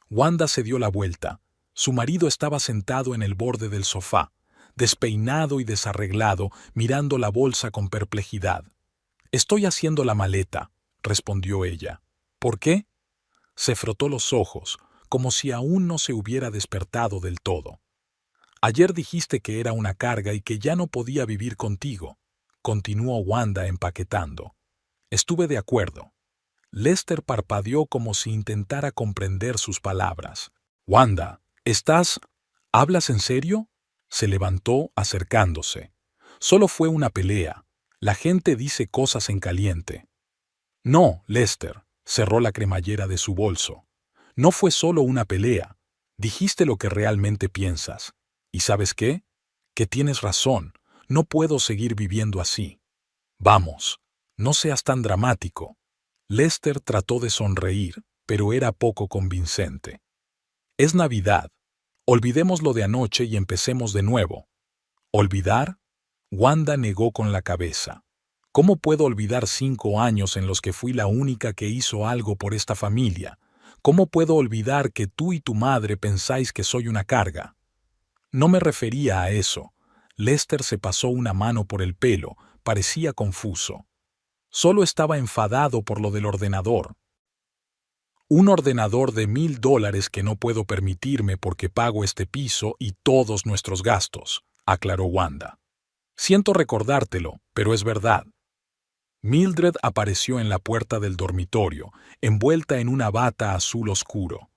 S1: Wanda se dio la vuelta. Su marido estaba sentado en el borde del sofá, despeinado y desarreglado, mirando la bolsa con perplejidad. «Estoy haciendo la maleta», respondió ella. «¿Por qué?» Se frotó los ojos, como si aún no se hubiera despertado del todo. «Ayer dijiste que era una carga y que ya no podía vivir contigo», continuó Wanda empaquetando. «Estuve de acuerdo». Lester parpadeó como si intentara comprender sus palabras. «Wanda, ¿hablas en serio?», se levantó acercándose. «Solo fue una pelea. La gente dice cosas en caliente». «No, Lester», cerró la cremallera de su bolso. «No fue solo una pelea. Dijiste lo que realmente piensas. ¿Y sabes qué? Que tienes razón. No puedo seguir viviendo así. Vamos, no seas tan dramático». Lester trató de sonreír, pero era poco convincente. «Es Navidad. Olvidemos lo de anoche y empecemos de nuevo». «¿Olvidar?», Wanda negó con la cabeza. «¿Cómo puedo olvidar 5 años en los que fui la única que hizo algo por esta familia? ¿Cómo puedo olvidar que tú y tu madre pensáis que soy una carga?» «No me refería a eso». Lester se pasó una mano por el pelo, parecía confuso. «Solo estaba enfadado por lo del ordenador». «Un ordenador de $1000 que no puedo permitirme porque pago este piso y todos nuestros gastos», aclaró Wanda. «Siento recordártelo, pero es verdad». Mildred apareció en la puerta del dormitorio, envuelta en una bata azul oscuro.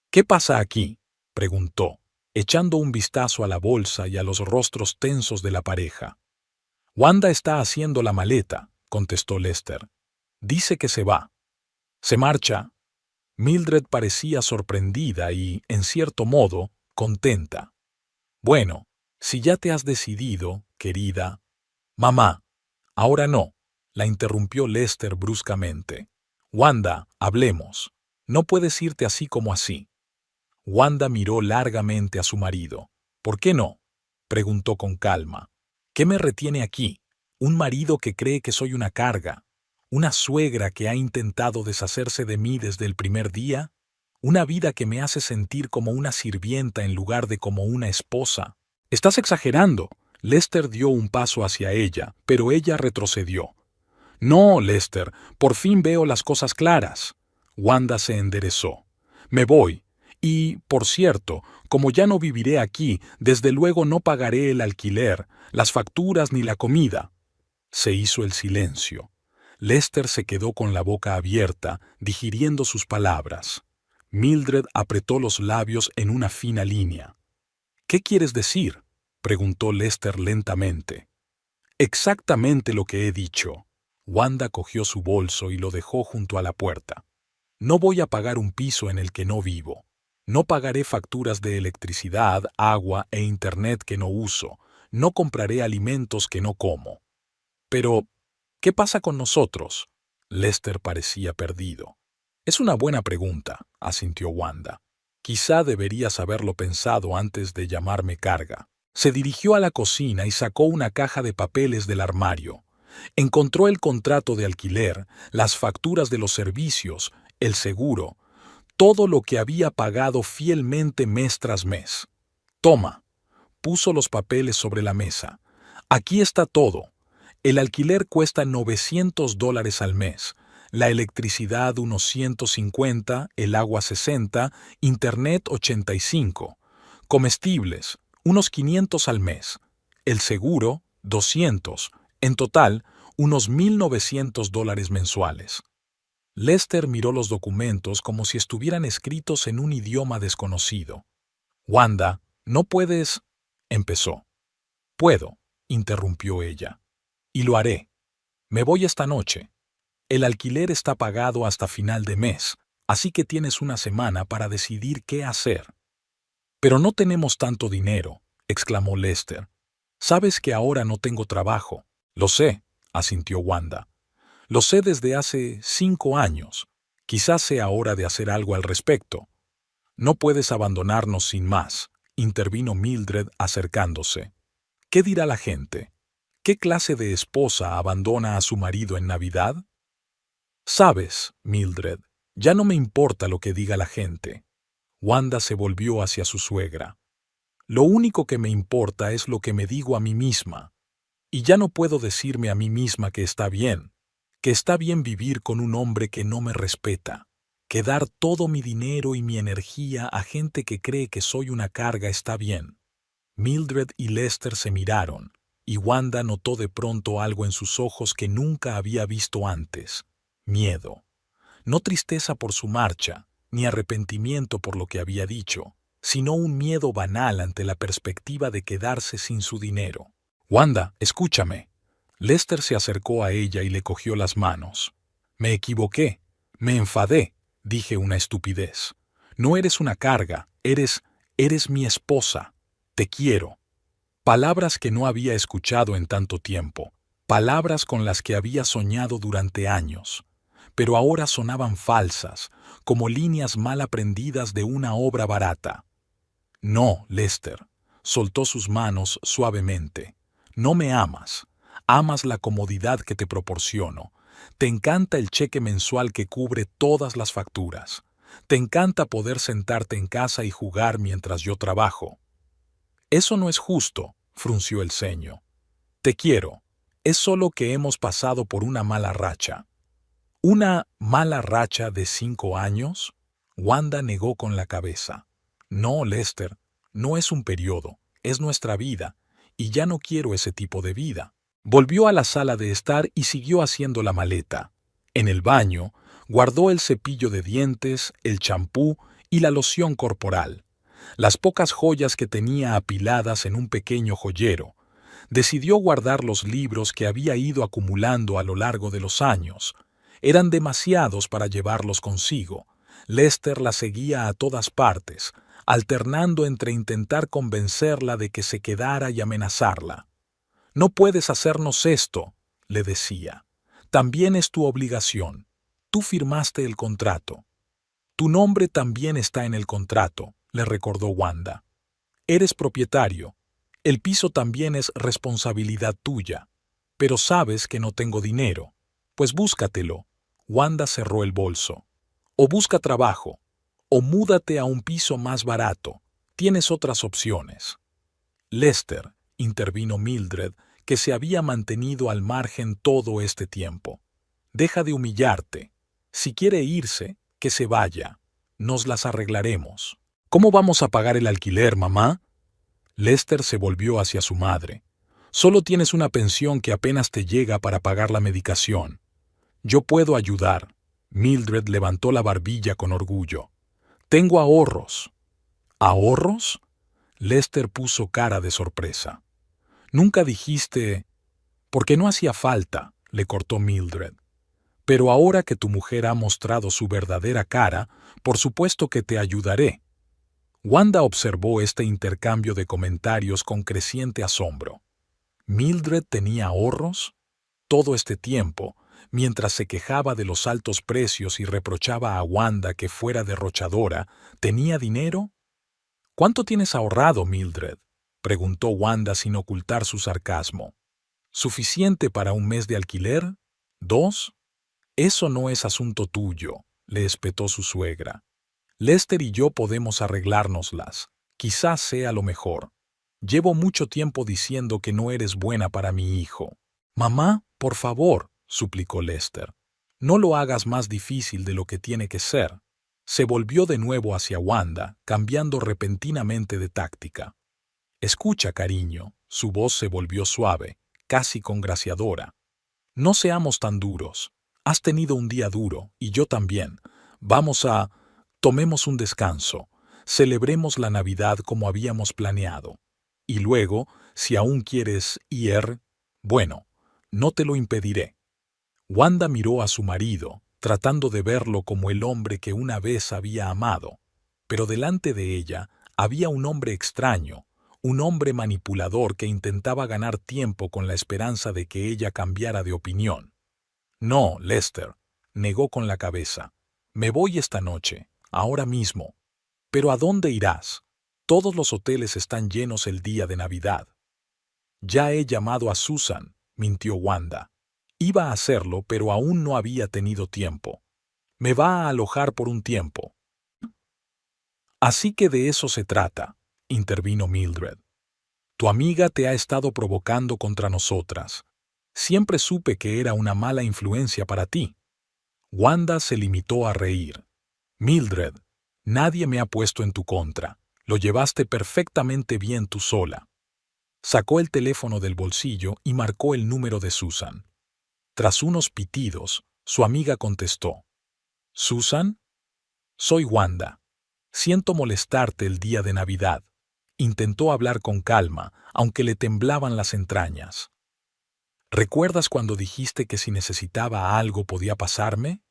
S1: «¿Qué pasa aquí?», preguntó, echando un vistazo a la bolsa y a los rostros tensos de la pareja. «Wanda está haciendo la maleta», contestó Lester. «Dice que se va». «¿Se marcha?». Mildred parecía sorprendida y, en cierto modo, contenta. «Bueno, si ya te has decidido, querida». «Mamá, ahora no», la interrumpió Lester bruscamente. «Wanda, hablemos. No puedes irte así como así». Wanda miró largamente a su marido. «¿Por qué no?», preguntó con calma. «¿Qué me retiene aquí? Un marido que cree que soy una carga. ¿Una suegra que ha intentado deshacerse de mí desde el primer día? ¿Una vida que me hace sentir como una sirvienta en lugar de como una esposa?» «Estás exagerando». Lester dio un paso hacia ella, pero ella retrocedió. «No, Lester, por fin veo las cosas claras». Wanda se enderezó. «Me voy. Y, por cierto, como ya no viviré aquí, desde luego no pagaré el alquiler, las facturas ni la comida». Se hizo el silencio. Lester se quedó con la boca abierta, digiriendo sus palabras. Mildred apretó los labios en una fina línea. «¿Qué quieres decir?», preguntó Lester lentamente. «Exactamente lo que he dicho». Wanda cogió su bolso y lo dejó junto a la puerta. «No voy a pagar un piso en el que no vivo. No pagaré facturas de electricidad, agua e internet que no uso. No compraré alimentos que no como». «Pero, ¿qué pasa con nosotros?». Lester parecía perdido. «Es una buena pregunta», asintió Wanda. «Quizá deberías haberlo pensado antes de llamarme carga». Se dirigió a la cocina y sacó una caja de papeles del armario. Encontró el contrato de alquiler, las facturas de los servicios, el seguro. todo lo que había pagado fielmente mes tras mes. Toma. Puso los papeles sobre la mesa. Aquí está todo. El alquiler cuesta $900 al mes, la electricidad unos 150, el agua 60, internet 85, comestibles unos 500 al mes, el seguro 200, en total unos $1,900 mensuales. Lester miró los documentos como si estuvieran escritos en un idioma desconocido. Wanda, no puedes... empezó. Puedo, interrumpió ella. Y lo haré. Me voy esta noche. El alquiler está pagado hasta final de mes, así que tienes una semana para decidir qué hacer. Pero no tenemos tanto dinero, exclamó Lester. Sabes que ahora no tengo trabajo. Lo sé, asintió Wanda. Lo sé desde hace 5 años. Quizás sea hora de hacer algo al respecto. No puedes abandonarnos sin más, intervino Mildred acercándose. ¿Qué dirá la gente? ¿Qué clase de esposa abandona a su marido en Navidad? Sabes, Mildred, ya no me importa lo que diga la gente. Wanda se volvió hacia su suegra. Lo único que me importa es lo que me digo a mí misma. Y ya no puedo decirme a mí misma que está bien vivir con un hombre que no me respeta, que dar todo mi dinero y mi energía a gente que cree que soy una carga está bien. Mildred y Lester se miraron, y Wanda notó de pronto algo en sus ojos que nunca había visto antes: miedo. No tristeza por su marcha, ni arrepentimiento por lo que había dicho, sino un miedo banal ante la perspectiva de quedarse sin su dinero. Wanda, escúchame. Lester se acercó a ella y le cogió las manos. Me equivoqué, me enfadé, dije una estupidez. No eres una carga, eres mi esposa. Te quiero. Palabras que no había escuchado en tanto tiempo, palabras con las que había soñado durante años, pero ahora sonaban falsas, como líneas mal aprendidas de una obra barata. No, Lester, soltó sus manos suavemente. No me amas. Amas la comodidad que te proporciono. Te encanta el cheque mensual que cubre todas las facturas. Te encanta poder sentarte en casa y jugar mientras yo trabajo. Eso no es justo, frunció el ceño. Te quiero. Es solo que hemos pasado por una mala racha. ¿Una mala racha de 5 años? Wanda negó con la cabeza. No, Lester, no es un periodo, es nuestra vida, y ya no quiero ese tipo de vida. Volvió a la sala de estar y siguió haciendo la maleta. En el baño, guardó el cepillo de dientes, el champú y la loción corporal, las pocas joyas que tenía apiladas en un pequeño joyero. Decidió guardar los libros que había ido acumulando a lo largo de los años. Eran demasiados para llevarlos consigo. Lester la seguía a todas partes, alternando entre intentar convencerla de que se quedara y amenazarla. No puedes hacernos esto, le decía. También es tu obligación. Tú firmaste el contrato. Tu nombre también está en el contrato, le recordó Wanda. Eres propietario. El piso también es responsabilidad tuya. Pero sabes que no tengo dinero. Pues búscatelo. Wanda cerró el bolso. O busca trabajo. O múdate a un piso más barato. Tienes otras opciones. Lester, intervino Mildred, que se había mantenido al margen todo este tiempo. Deja de humillarte. Si quiere irse, que se vaya. Nos las arreglaremos. ¿Cómo vamos a pagar el alquiler, mamá? Lester se volvió hacia su madre. Solo tienes una pensión que apenas te llega para pagar la medicación. Yo puedo ayudar. Mildred levantó la barbilla con orgullo. Tengo ahorros. ¿Ahorros? Lester puso cara de sorpresa. Nunca dijiste... Porque no hacía falta, le cortó Mildred. Pero ahora que tu mujer ha mostrado su verdadera cara, por supuesto que te ayudaré. Wanda observó este intercambio de comentarios con creciente asombro. ¿Mildred tenía ahorros? Todo este tiempo, mientras se quejaba de los altos precios y reprochaba a Wanda que fuera derrochadora, ¿tenía dinero? ¿Cuánto tienes ahorrado, Mildred?, preguntó Wanda sin ocultar su sarcasmo. ¿Suficiente para un mes de alquiler? ¿2? Eso no es asunto tuyo, le espetó su suegra. Lester y yo podemos arreglárnoslas. Quizás sea lo mejor. Llevo mucho tiempo diciendo que no eres buena para mi hijo. Mamá, por favor, suplicó Lester. No lo hagas más difícil de lo que tiene que ser. Se volvió de nuevo hacia Wanda, cambiando repentinamente de táctica. Escucha, cariño. Su voz se volvió suave, casi congraciadora. No seamos tan duros. Has tenido un día duro, y yo también. Tomemos un descanso. Celebremos la Navidad como habíamos planeado. Y luego, si aún quieres ir, bueno, no te lo impediré. Wanda miró a su marido, tratando de verlo como el hombre que una vez había amado. Pero delante de ella había un hombre extraño, un hombre manipulador que intentaba ganar tiempo con la esperanza de que ella cambiara de opinión. No, Lester, negó con la cabeza. Me voy esta noche, ahora mismo. ¿Pero a dónde irás? Todos los hoteles están llenos el día de Navidad. Ya he llamado a Susan, mintió Wanda. Iba a hacerlo, pero aún no había tenido tiempo. Me va a alojar por un tiempo. Así que de eso se trata, intervino Mildred. Tu amiga te ha estado provocando contra nosotras. Siempre supe que era una mala influencia para ti. Wanda se limitó a reír. Mildred, nadie me ha puesto en tu contra. Lo llevaste perfectamente bien tú sola. Sacó el teléfono del bolsillo y marcó el número de Susan. Tras unos pitidos, su amiga contestó. ¿Susan? Soy Wanda. Siento molestarte el día de Navidad. Intentó hablar con calma, aunque le temblaban las entrañas. ¿Recuerdas cuando dijiste que si necesitaba algo podía pasarme?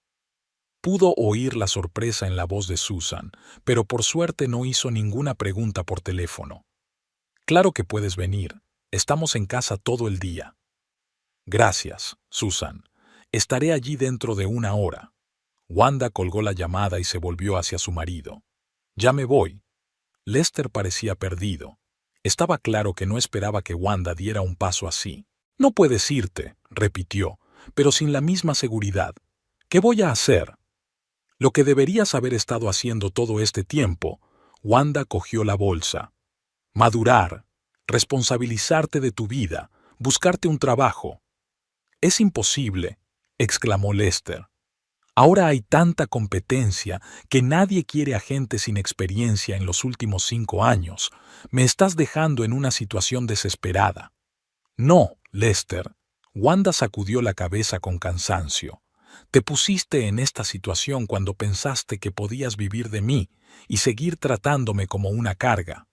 S1: Pudo oír la sorpresa en la voz de Susan, pero por suerte no hizo ninguna pregunta por teléfono. Claro que puedes venir. Estamos en casa todo el día. Gracias, Susan. Estaré allí dentro de una hora. Wanda colgó la llamada y se volvió hacia su marido. Ya me voy. Lester parecía perdido. Estaba claro que no esperaba que Wanda diera un paso así. No puedes irte, repitió, pero sin la misma seguridad. ¿Qué voy a hacer? Lo que deberías haber estado haciendo todo este tiempo. Wanda cogió la bolsa. Madurar, responsabilizarte de tu vida, buscarte un trabajo. Es imposible, exclamó Lester. Ahora hay tanta competencia que nadie quiere a gente sin experiencia en los últimos 5 años. Me estás dejando en una situación desesperada. No, Lester. Wanda sacudió la cabeza con cansancio. Te pusiste en esta situación cuando pensaste que podías vivir de mí y seguir tratándome como una carga.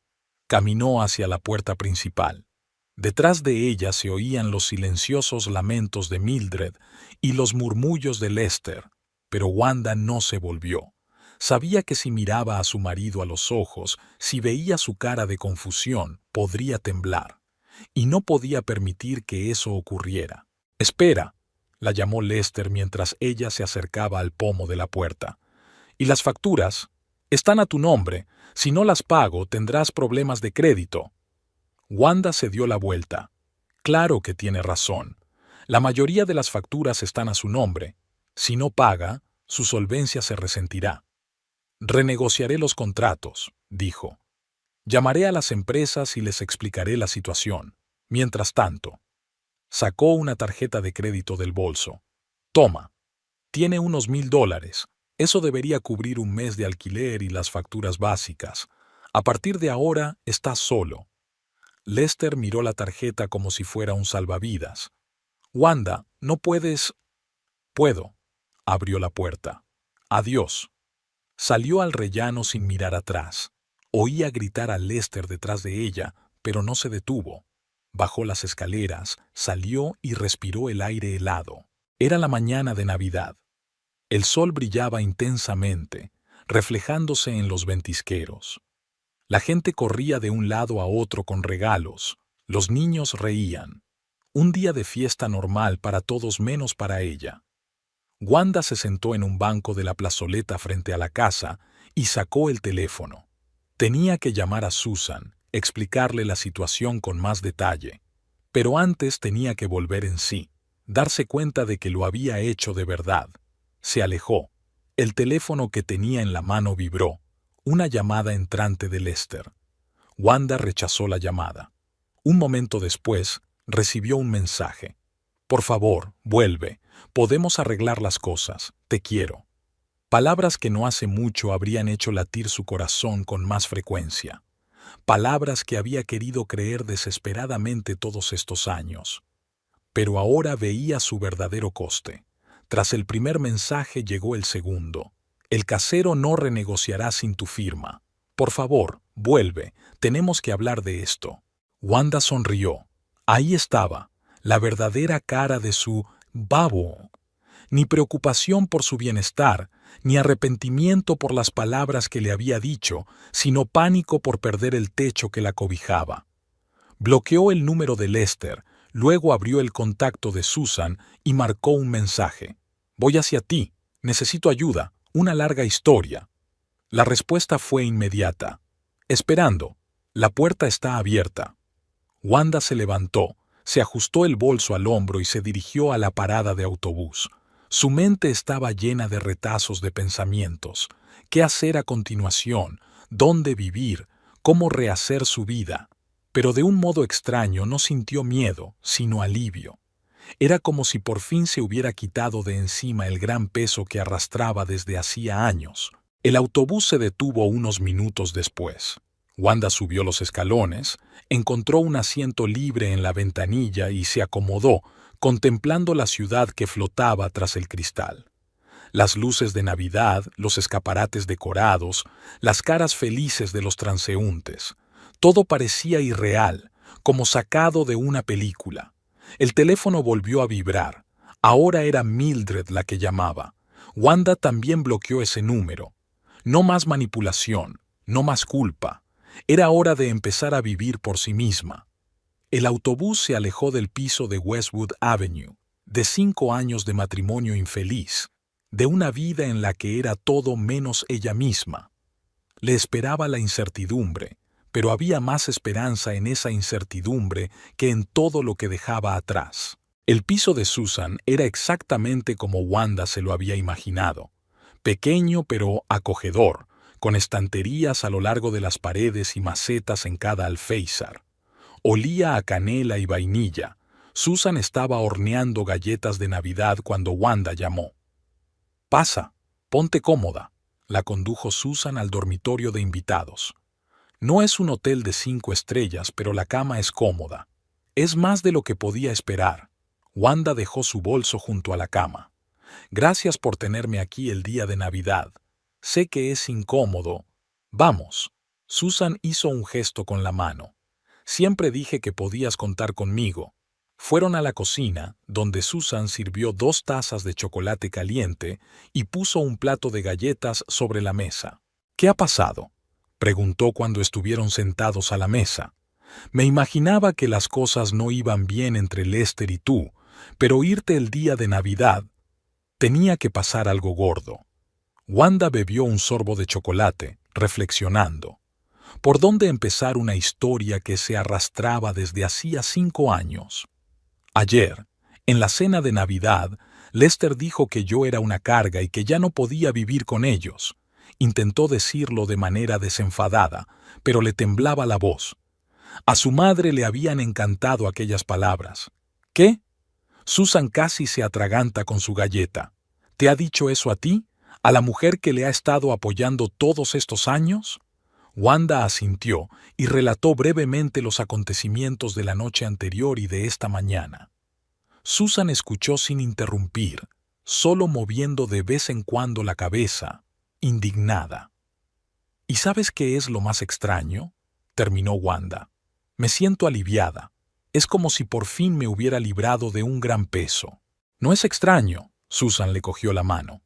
S1: Caminó hacia la puerta principal. Detrás de ella se oían los silenciosos lamentos de Mildred y los murmullos de Lester, pero Wanda no se volvió. Sabía que si miraba a su marido a los ojos, si veía su cara de confusión, podría temblar, y no podía permitir que eso ocurriera. «Espera», la llamó Lester mientras ella se acercaba al pomo de la puerta. «¿Y las facturas? Están a tu nombre. Si no las pago, tendrás problemas de crédito». Wanda se dio la vuelta. Claro que tiene razón. La mayoría de las facturas están a su nombre. Si no paga, su solvencia se resentirá. Renegociaré los contratos, dijo. Llamaré a las empresas y les explicaré la situación. Mientras tanto, sacó una tarjeta de crédito del bolso. Toma. Tiene unos $1000. Eso debería cubrir un mes de alquiler y las facturas básicas. A partir de ahora, estás solo. Lester miró la tarjeta como si fuera un salvavidas. Wanda, ¿no puedes? Puedo. Abrió la puerta. Adiós. Salió al rellano sin mirar atrás. Oía gritar a Lester detrás de ella, pero no se detuvo. Bajó las escaleras, salió y respiró el aire helado. Era la mañana de Navidad. El sol brillaba intensamente, reflejándose en los ventisqueros. La gente corría de un lado a otro con regalos. Los niños reían. Un día de fiesta normal para todos menos para ella. Wanda se sentó en un banco de la plazoleta frente a la casa y sacó el teléfono. Tenía que llamar a Susan, explicarle la situación con más detalle. Pero antes tenía que volver en sí, darse cuenta de que lo había hecho de verdad. Se alejó. El teléfono que tenía en la mano vibró. una llamada entrante de Lester. Wanda rechazó la llamada. Un momento después, recibió un mensaje. Por favor, vuelve. Podemos arreglar las cosas. Te quiero. Palabras que no hace mucho habrían hecho latir su corazón con más frecuencia. Palabras que había querido creer desesperadamente todos estos años. Pero ahora veía su verdadero coste. Tras el primer mensaje llegó el segundo. El casero no renegociará sin tu firma. Por favor, vuelve. Tenemos que hablar de esto. Wanda sonrió. Ahí estaba, la verdadera cara de su babo. Ni preocupación por su bienestar, ni arrepentimiento por las palabras que le había dicho, sino pánico por perder el techo que la cobijaba. Bloqueó el número de Lester, luego abrió el contacto de Susan y marcó un mensaje. Voy hacia ti, necesito ayuda, una larga historia. La respuesta fue inmediata. Esperando, la puerta está abierta. Wanda se levantó, se ajustó el bolso al hombro y se dirigió a la parada de autobús. Su mente estaba llena de retazos de pensamientos. ¿Qué hacer a continuación? ¿Dónde vivir? ¿Cómo rehacer su vida? Pero de un modo extraño no sintió miedo, sino alivio. Era como si por fin se hubiera quitado de encima el gran peso que arrastraba desde hacía años. El autobús se detuvo unos minutos después. Wanda subió los escalones, encontró un asiento libre en la ventanilla y se acomodó, contemplando la ciudad que flotaba tras el cristal. Las luces de Navidad, los escaparates decorados, las caras felices de los transeúntes. Todo parecía irreal, como sacado de una película. El teléfono volvió a vibrar. Ahora era Mildred la que llamaba. Wanda también bloqueó ese número. No más manipulación, no más culpa. Era hora de empezar a vivir por sí misma. El autobús se alejó del piso de Westwood Avenue, de 5 años de matrimonio infeliz, de una vida en la que era todo menos ella misma. Le esperaba la incertidumbre, pero había más esperanza en esa incertidumbre que en todo lo que dejaba atrás. El piso de Susan era exactamente como Wanda se lo había imaginado, pequeño pero acogedor, con estanterías a lo largo de las paredes y macetas en cada alféizar. Olía a canela y vainilla. Susan estaba horneando galletas de Navidad cuando Wanda llamó. «Pasa, ponte cómoda», la condujo Susan al dormitorio de invitados. No es un hotel de 5 estrellas, pero la cama es cómoda. Es más de lo que podía esperar. Wanda dejó su bolso junto a la cama. «Gracias por tenerme aquí el día de Navidad. Sé que es incómodo. Vamos». Susan hizo un gesto con la mano. «Siempre dije que podías contar conmigo». Fueron a la cocina, donde Susan sirvió 2 tazas de chocolate caliente y puso un plato de galletas sobre la mesa. «¿Qué ha pasado?», preguntó cuando estuvieron sentados a la mesa. «Me imaginaba que las cosas no iban bien entre Lester y tú, pero irte el día de Navidad, tenía que pasar algo gordo». Wanda bebió un sorbo de chocolate, reflexionando. ¿Por dónde empezar una historia que se arrastraba desde hacía 5 años? Ayer, en la cena de Navidad, Lester dijo que yo era una carga y que ya no podía vivir con ellos. Intentó decirlo de manera desenfadada, pero le temblaba la voz. A su madre le habían encantado aquellas palabras. ¿Qué? Susan casi se atraganta con su galleta. ¿Te ha dicho eso a ti? ¿A la mujer que le ha estado apoyando todos estos años? Wanda asintió y relató brevemente los acontecimientos de la noche anterior y de esta mañana. Susan escuchó sin interrumpir, solo moviendo de vez en cuando la cabeza, indignada. ¿Y sabes qué es lo más extraño?, terminó Wanda. Me siento aliviada. Es como si por fin me hubiera librado de un gran peso. No es extraño, Susan le cogió la mano.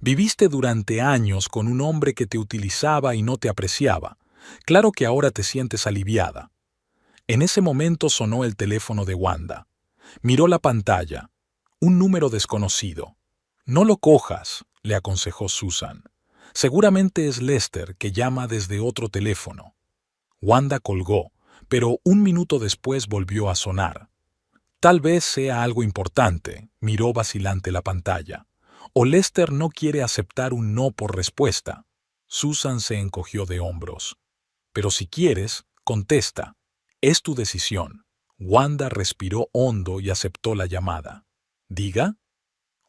S1: Viviste durante años con un hombre que te utilizaba y no te apreciaba. Claro que ahora te sientes aliviada. En ese momento sonó el teléfono de Wanda. Miró la pantalla. Un número desconocido. No lo cojas, le aconsejó Susan. Seguramente es Lester, que llama desde otro teléfono. Wanda colgó, pero un minuto después volvió a sonar. Tal vez sea algo importante, miró vacilante la pantalla. O Lester no quiere aceptar un no por respuesta. Susan se encogió de hombros. Pero si quieres, contesta. Es tu decisión. Wanda respiró hondo y aceptó la llamada. ¿Diga?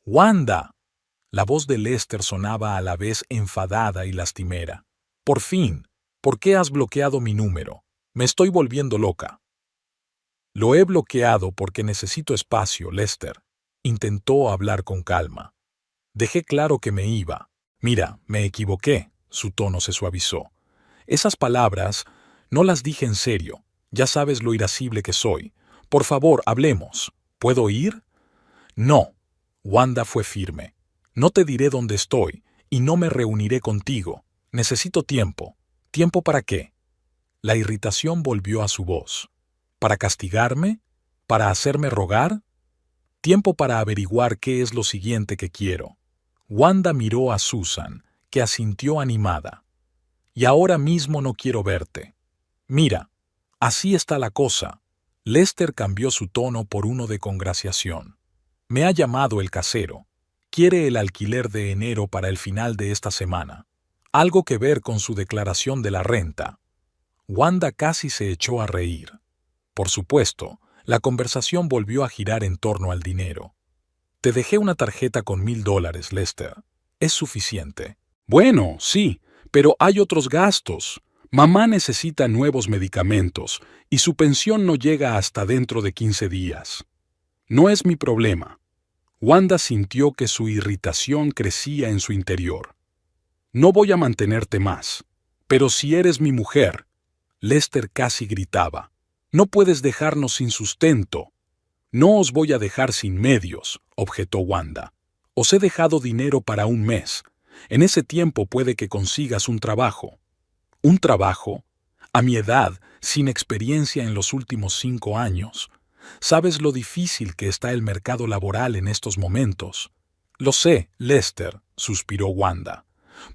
S1: ¡Wanda! La voz de Lester sonaba a la vez enfadada y lastimera. Por fin, ¿por qué has bloqueado mi número? Me estoy volviendo loca. Lo he bloqueado porque necesito espacio, Lester. Intentó hablar con calma. Dejé claro que me iba. Mira, me equivoqué. Su tono se suavizó. Esas palabras no las dije en serio. Ya sabes lo irascible que soy. Por favor, hablemos. ¿Puedo ir? No. Wanda fue firme. No te diré dónde estoy y no me reuniré contigo. Necesito tiempo. ¿Tiempo para qué? La irritación volvió a su voz. ¿Para castigarme? ¿Para hacerme rogar? Tiempo para averiguar qué es lo siguiente que quiero. Wanda miró a Susan, que asintió animada. Y ahora mismo no quiero verte. Mira, así está la cosa. Lester cambió su tono por uno de congraciación. Me ha llamado el casero. Quiere el alquiler de enero para el final de esta semana. Algo que ver con su declaración de la renta. Wanda casi se echó a reír. Por supuesto, la conversación volvió a girar en torno al dinero. Te dejé una tarjeta con $1000, Lester. Es suficiente. Bueno, sí, pero hay otros gastos. Mamá necesita nuevos medicamentos y su pensión no llega hasta dentro de 15 días. No es mi problema. Wanda sintió que su irritación crecía en su interior. No voy a mantenerte más, pero si eres mi mujer, Lester casi gritaba. No puedes dejarnos sin sustento. No os voy a dejar sin medios, objetó Wanda. Os he dejado dinero para un mes. En ese tiempo puede que consigas un trabajo. ¿Un trabajo? A mi edad, sin experiencia en los últimos 5 años. ¿Sabes lo difícil que está el mercado laboral en estos momentos? Lo sé, Lester, suspiró Wanda.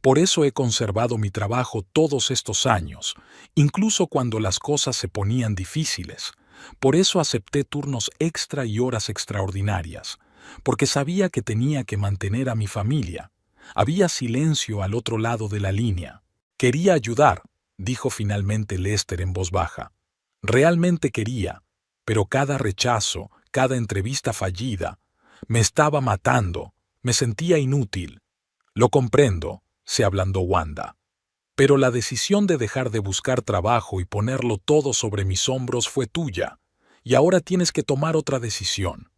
S1: Por eso he conservado mi trabajo todos estos años, incluso cuando las cosas se ponían difíciles. Por eso acepté turnos extra y horas extraordinarias, porque sabía que tenía que mantener a mi familia. Había silencio al otro lado de la línea. Quería ayudar, dijo finalmente Lester en voz baja. Realmente quería, pero cada rechazo, cada entrevista fallida, me estaba matando, me sentía inútil. Lo comprendo, se ablandó Wanda. Pero la decisión de dejar de buscar trabajo y ponerlo todo sobre mis hombros fue tuya, y ahora tienes que tomar otra decisión.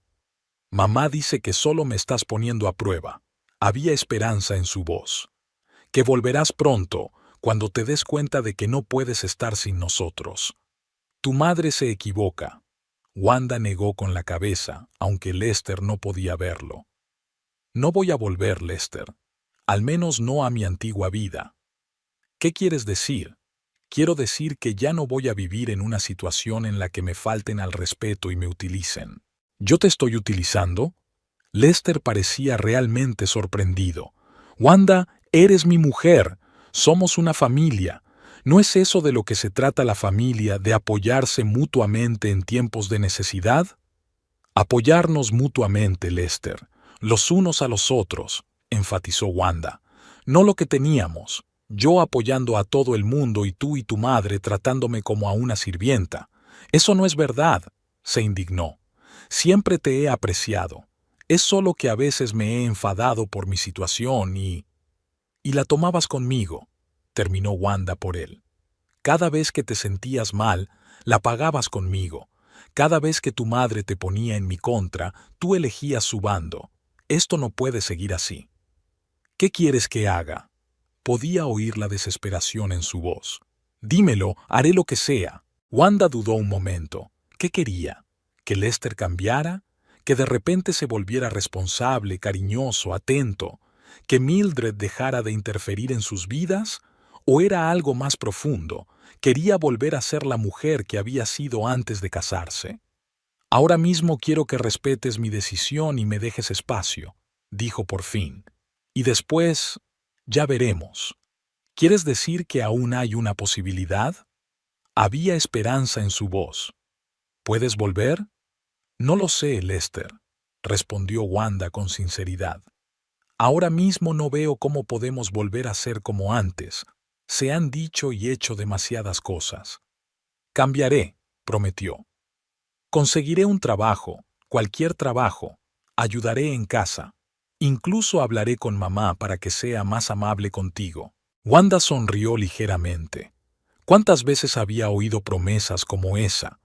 S1: Mamá dice que solo me estás poniendo a prueba. Había esperanza en su voz. Que volverás pronto, cuando te des cuenta de que no puedes estar sin nosotros. Tu madre se equivoca. Wanda negó con la cabeza, aunque Lester no podía verlo. No voy a volver, Lester. Al menos no a mi antigua vida. ¿Qué quieres decir? Quiero decir que ya no voy a vivir en una situación en la que me falten al respeto y me utilicen. ¿Yo te estoy utilizando? Lester parecía realmente sorprendido. Wanda, eres mi mujer. Somos una familia. ¿No es eso de lo que se trata la familia, de apoyarse mutuamente en tiempos de necesidad? Apoyarnos mutuamente, Lester, los unos a los otros, enfatizó Wanda. No lo que teníamos, yo apoyando a todo el mundo y tú y tu madre tratándome como a una sirvienta. Eso no es verdad, se indignó. Siempre te he apreciado. Es solo que a veces me he enfadado por mi situación y la tomabas conmigo, terminó Wanda por él. Cada vez que te sentías mal, la pagabas conmigo. Cada vez que tu madre te ponía en mi contra, tú elegías su bando. Esto no puede seguir así. ¿Qué quieres que haga? Podía oír la desesperación en su voz. Dímelo, haré lo que sea. Wanda dudó un momento. ¿Qué quería? ¿Que Lester cambiara? ¿Que de repente se volviera responsable, cariñoso, atento? ¿Que Mildred dejara de interferir en sus vidas? ¿O era algo más profundo? ¿Quería volver a ser la mujer que había sido antes de casarse? Ahora mismo quiero que respetes mi decisión y me dejes espacio, dijo por fin. Y después, ya veremos. ¿Quieres decir que aún hay una posibilidad? Había esperanza en su voz. ¿Puedes volver? No lo sé, Lester, respondió Wanda con sinceridad. Ahora mismo no veo cómo podemos volver a ser como antes. Se han dicho y hecho demasiadas cosas. Cambiaré, prometió. Conseguiré un trabajo, cualquier trabajo. Ayudaré en casa. Incluso hablaré con mamá para que sea más amable contigo. Wanda sonrió ligeramente. ¿Cuántas veces había oído promesas como esa?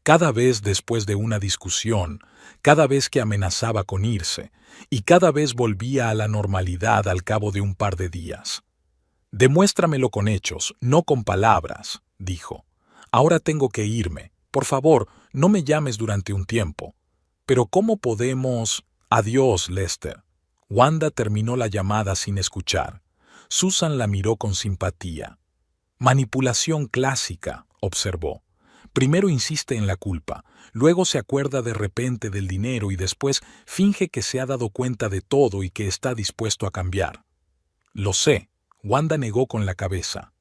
S1: Cada vez después de una discusión, cada vez que amenazaba con irse, y cada vez volvía a la normalidad al cabo de un par de días. Demuéstramelo con hechos, no con palabras, dijo. Ahora tengo que irme. Por favor, no me llames durante un tiempo. Pero ¿cómo podemos? Adiós, Lester. Wanda terminó la llamada sin escuchar. Susan la miró con simpatía. Manipulación clásica, observó. Primero insiste en la culpa, luego se acuerda de repente del dinero y después finge que se ha dado cuenta de todo y que está dispuesto a cambiar. Lo sé, Wanda negó con la cabeza.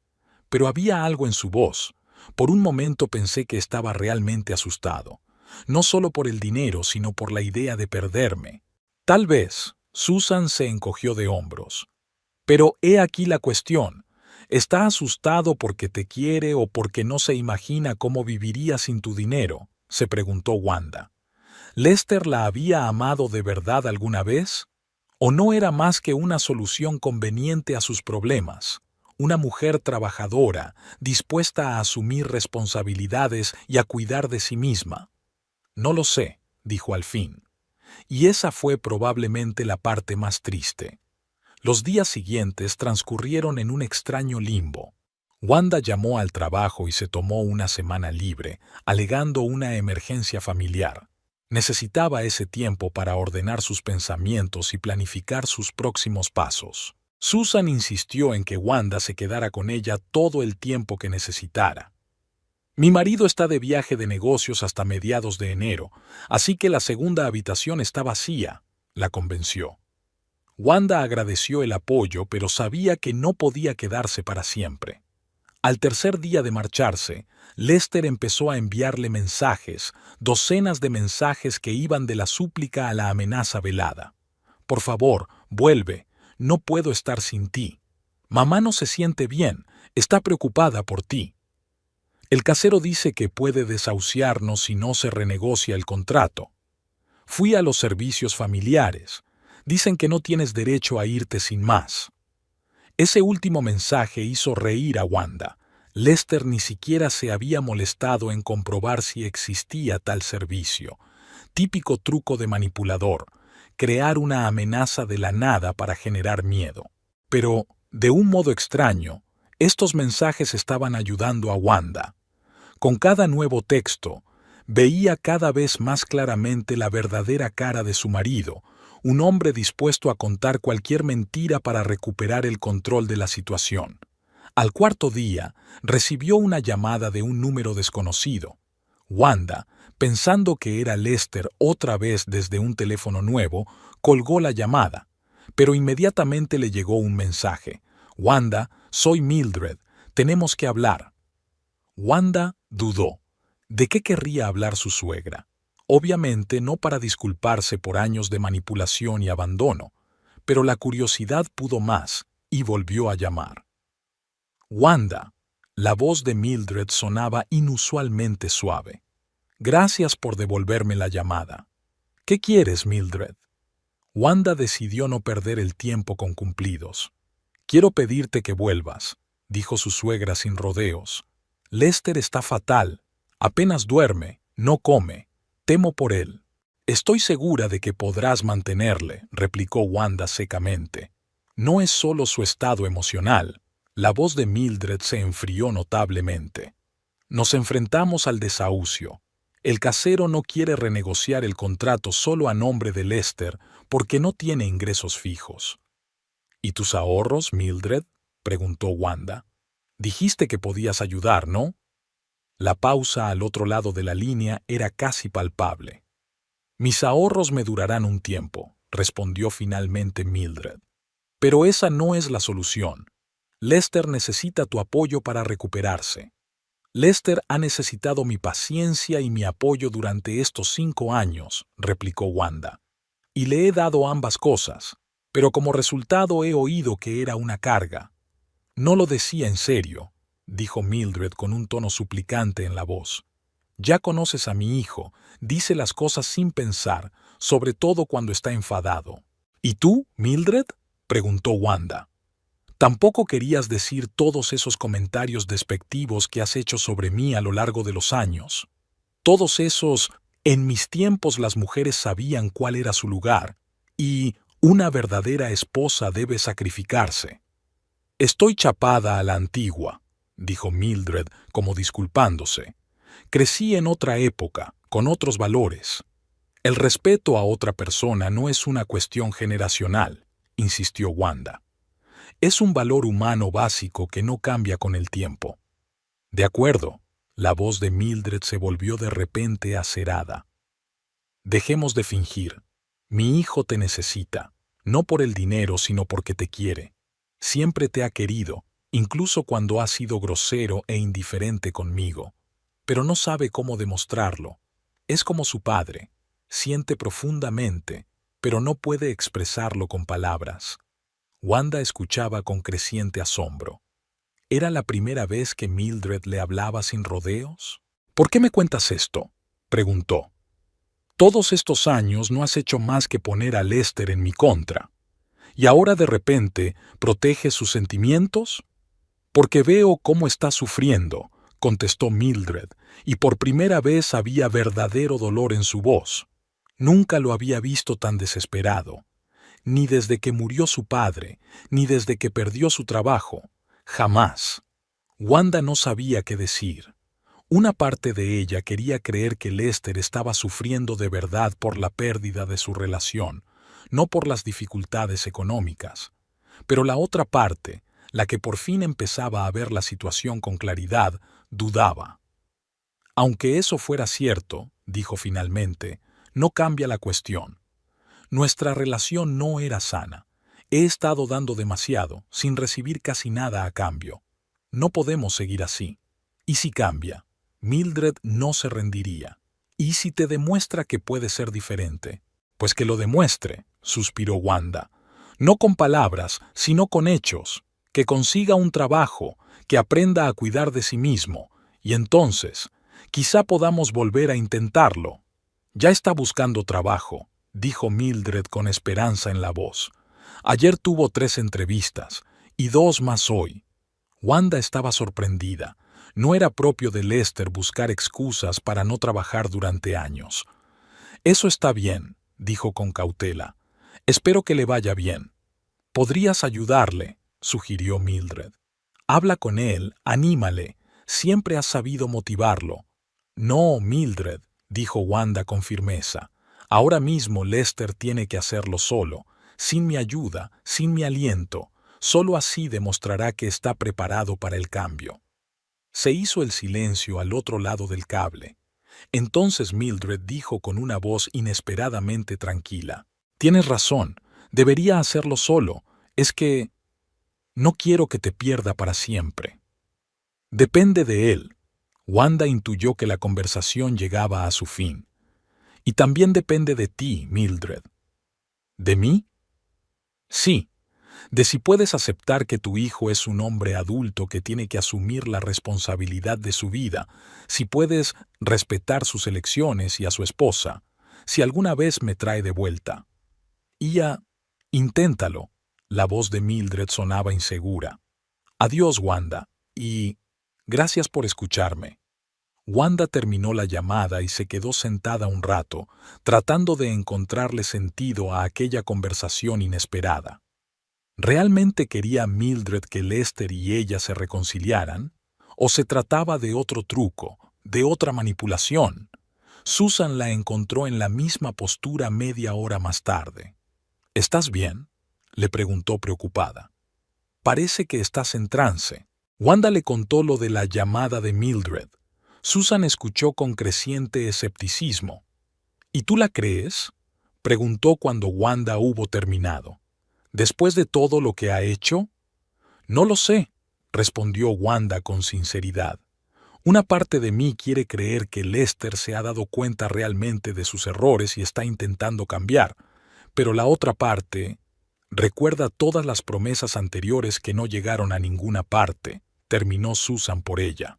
S1: Pero había algo en su voz. Por un momento pensé que estaba realmente asustado. No solo por el dinero, sino por la idea de perderme. Tal vez, Susan se encogió de hombros. Pero he aquí la cuestión. ¿Está asustado porque te quiere o porque no se imagina cómo viviría sin tu dinero?, se preguntó Wanda. ¿Lester la había amado de verdad alguna vez? ¿O no era más que una solución conveniente a sus problemas? Una mujer trabajadora, dispuesta a asumir responsabilidades y a cuidar de sí misma. No lo sé, dijo al fin. Y esa fue probablemente la parte más triste. Los días siguientes transcurrieron en un extraño limbo. Wanda llamó al trabajo y se tomó una semana libre, alegando una emergencia familiar. Necesitaba ese tiempo para ordenar sus pensamientos y planificar sus próximos pasos. Susan insistió en que Wanda se quedara con ella todo el tiempo que necesitara. Mi marido está de viaje de negocios hasta mediados de enero, así que la segunda habitación está vacía, la convenció. Wanda agradeció el apoyo, pero sabía que no podía quedarse para siempre. Al tercer día de marcharse, Lester empezó a enviarle mensajes, docenas de mensajes que iban de la súplica a la amenaza velada. Por favor, vuelve, no puedo estar sin ti. Mamá no se siente bien, está preocupada por ti. El casero dice que puede desahuciarnos si no se renegocia el contrato. Fui a los servicios familiares. Dicen que no tienes derecho a irte sin más. Ese último mensaje hizo reír a Wanda. Lester ni siquiera se había molestado en comprobar si existía tal servicio. Típico truco de manipulador, crear una amenaza de la nada para generar miedo. Pero, de un modo extraño, estos mensajes estaban ayudando a Wanda. Con cada nuevo texto, veía cada vez más claramente la verdadera cara de su marido, un hombre dispuesto a contar cualquier mentira para recuperar el control de la situación. Al cuarto día, recibió una llamada de un número desconocido. Wanda, pensando que era Lester otra vez desde un teléfono nuevo, colgó la llamada, pero inmediatamente le llegó un mensaje. «Wanda, soy Mildred, tenemos que hablar». Wanda dudó. ¿De qué querría hablar su suegra? Obviamente no para disculparse por años de manipulación y abandono, pero la curiosidad pudo más y volvió a llamar. Wanda. La voz de Mildred sonaba inusualmente suave. Gracias por devolverme la llamada. ¿Qué quieres, Mildred? Wanda decidió no perder el tiempo con cumplidos. Quiero pedirte que vuelvas, dijo su suegra sin rodeos. Lester está fatal. Apenas duerme, no come. Temo por él. Estoy segura de que podrás mantenerle, replicó Wanda secamente. No es solo su estado emocional. La voz de Mildred se enfrió notablemente. Nos enfrentamos al desahucio. El casero no quiere renegociar el contrato solo a nombre de Lester porque no tiene ingresos fijos. ¿Y tus ahorros, Mildred?, preguntó Wanda. Dijiste que podías ayudar, ¿no? La pausa al otro lado de la línea era casi palpable. Mis ahorros me durarán un tiempo, respondió finalmente Mildred. Pero esa no es la solución. Lester necesita tu apoyo para recuperarse. Lester ha necesitado mi paciencia y mi apoyo durante estos 5 años, replicó Wanda. Y le he dado ambas cosas. pero como resultado he oído que era una carga. No lo decía en serio, dijo Mildred con un tono suplicante en la voz. Ya conoces a mi hijo, dice las cosas sin pensar, sobre todo cuando está enfadado. ¿Y tú, Mildred?, preguntó Wanda. Tampoco querías decir todos esos comentarios despectivos que has hecho sobre mí a lo largo de los años. Todos esos, en mis tiempos las mujeres sabían cuál era su lugar, y una verdadera esposa debe sacrificarse. Estoy chapada a la antigua, dijo Mildred como disculpándose. Crecí en otra época, con otros valores. El respeto a otra persona no es una cuestión generacional, insistió Wanda. Es un valor humano básico que no cambia con el tiempo. De acuerdo, la voz de Mildred se volvió de repente acerada. Dejemos de fingir. Mi hijo te necesita, no por el dinero, sino porque te quiere. Siempre te ha querido, incluso cuando has sido grosero e indiferente conmigo. Pero no sabe cómo demostrarlo. Es como su padre. Siente profundamente, pero no puede expresarlo con palabras. Wanda escuchaba con creciente asombro. ¿Era la primera vez que Mildred le hablaba sin rodeos? ¿Por qué me cuentas esto?, preguntó. Todos estos años no has hecho más que poner a Lester en mi contra. ¿Y ahora de repente proteges sus sentimientos? Porque veo cómo está sufriendo, contestó Mildred, y por primera vez había verdadero dolor en su voz. Nunca lo había visto tan desesperado. Ni desde que murió su padre, ni desde que perdió su trabajo. Jamás. Wanda no sabía qué decir. Una parte de ella quería creer que Lester estaba sufriendo de verdad por la pérdida de su relación, no por las dificultades económicas. Pero la otra parte, la que por fin empezaba a ver la situación con claridad, dudaba. Aunque eso fuera cierto, dijo finalmente, no cambia la cuestión. Nuestra relación no era sana. He estado dando demasiado, sin recibir casi nada a cambio. No podemos seguir así. ¿Y si cambia? Mildred no se rendiría. ¿Y si te demuestra que puede ser diferente? Pues que lo demuestre, suspiró Wanda. No con palabras, sino con hechos. Que consiga un trabajo, que aprenda a cuidar de sí mismo. Y entonces, quizá podamos volver a intentarlo. Ya está buscando trabajo, dijo Mildred con esperanza en la voz. Ayer tuvo 3 entrevistas, y 2 más hoy. Wanda estaba sorprendida. No era propio de Lester buscar excusas para no trabajar durante años. Eso está bien, dijo con cautela. Espero que le vaya bien. Podrías ayudarle, sugirió Mildred. Habla con él, anímale. Siempre has sabido motivarlo. No, Mildred, dijo Wanda con firmeza. Ahora mismo Lester tiene que hacerlo solo, sin mi ayuda, sin mi aliento. Solo así demostrará que está preparado para el cambio. Se hizo el silencio al otro lado del cable. Entonces Mildred dijo con una voz inesperadamente tranquila. Tienes razón, debería hacerlo solo. Es que no quiero que te pierda para siempre. Depende de él. Wanda intuyó que la conversación llegaba a su fin. Y también depende de ti, Mildred. ¿De mí? Sí, de si puedes aceptar que tu hijo es un hombre adulto que tiene que asumir la responsabilidad de su vida, si puedes respetar sus elecciones y a su esposa, si alguna vez me trae de vuelta. Y ya, inténtalo. La voz de Mildred sonaba insegura. Adiós, Wanda, y gracias por escucharme. Wanda terminó la llamada y se quedó sentada un rato, tratando de encontrarle sentido a aquella conversación inesperada. ¿Realmente quería Mildred que Lester y ella se reconciliaran? ¿O se trataba de otro truco, de otra manipulación? Susan la encontró en la misma postura media hora más tarde. ¿Estás bien?, le preguntó preocupada. Parece que estás en trance. Wanda le contó lo de la llamada de Mildred. Susan escuchó con creciente escepticismo. ¿Y tú la crees?, preguntó cuando Wanda hubo terminado. ¿Después de todo lo que ha hecho? No lo sé, respondió Wanda con sinceridad. Una parte de mí quiere creer que Lester se ha dado cuenta realmente de sus errores y está intentando cambiar, pero la otra parte Recuerda todas las promesas anteriores que no llegaron a ninguna parte, terminó Susan por ella.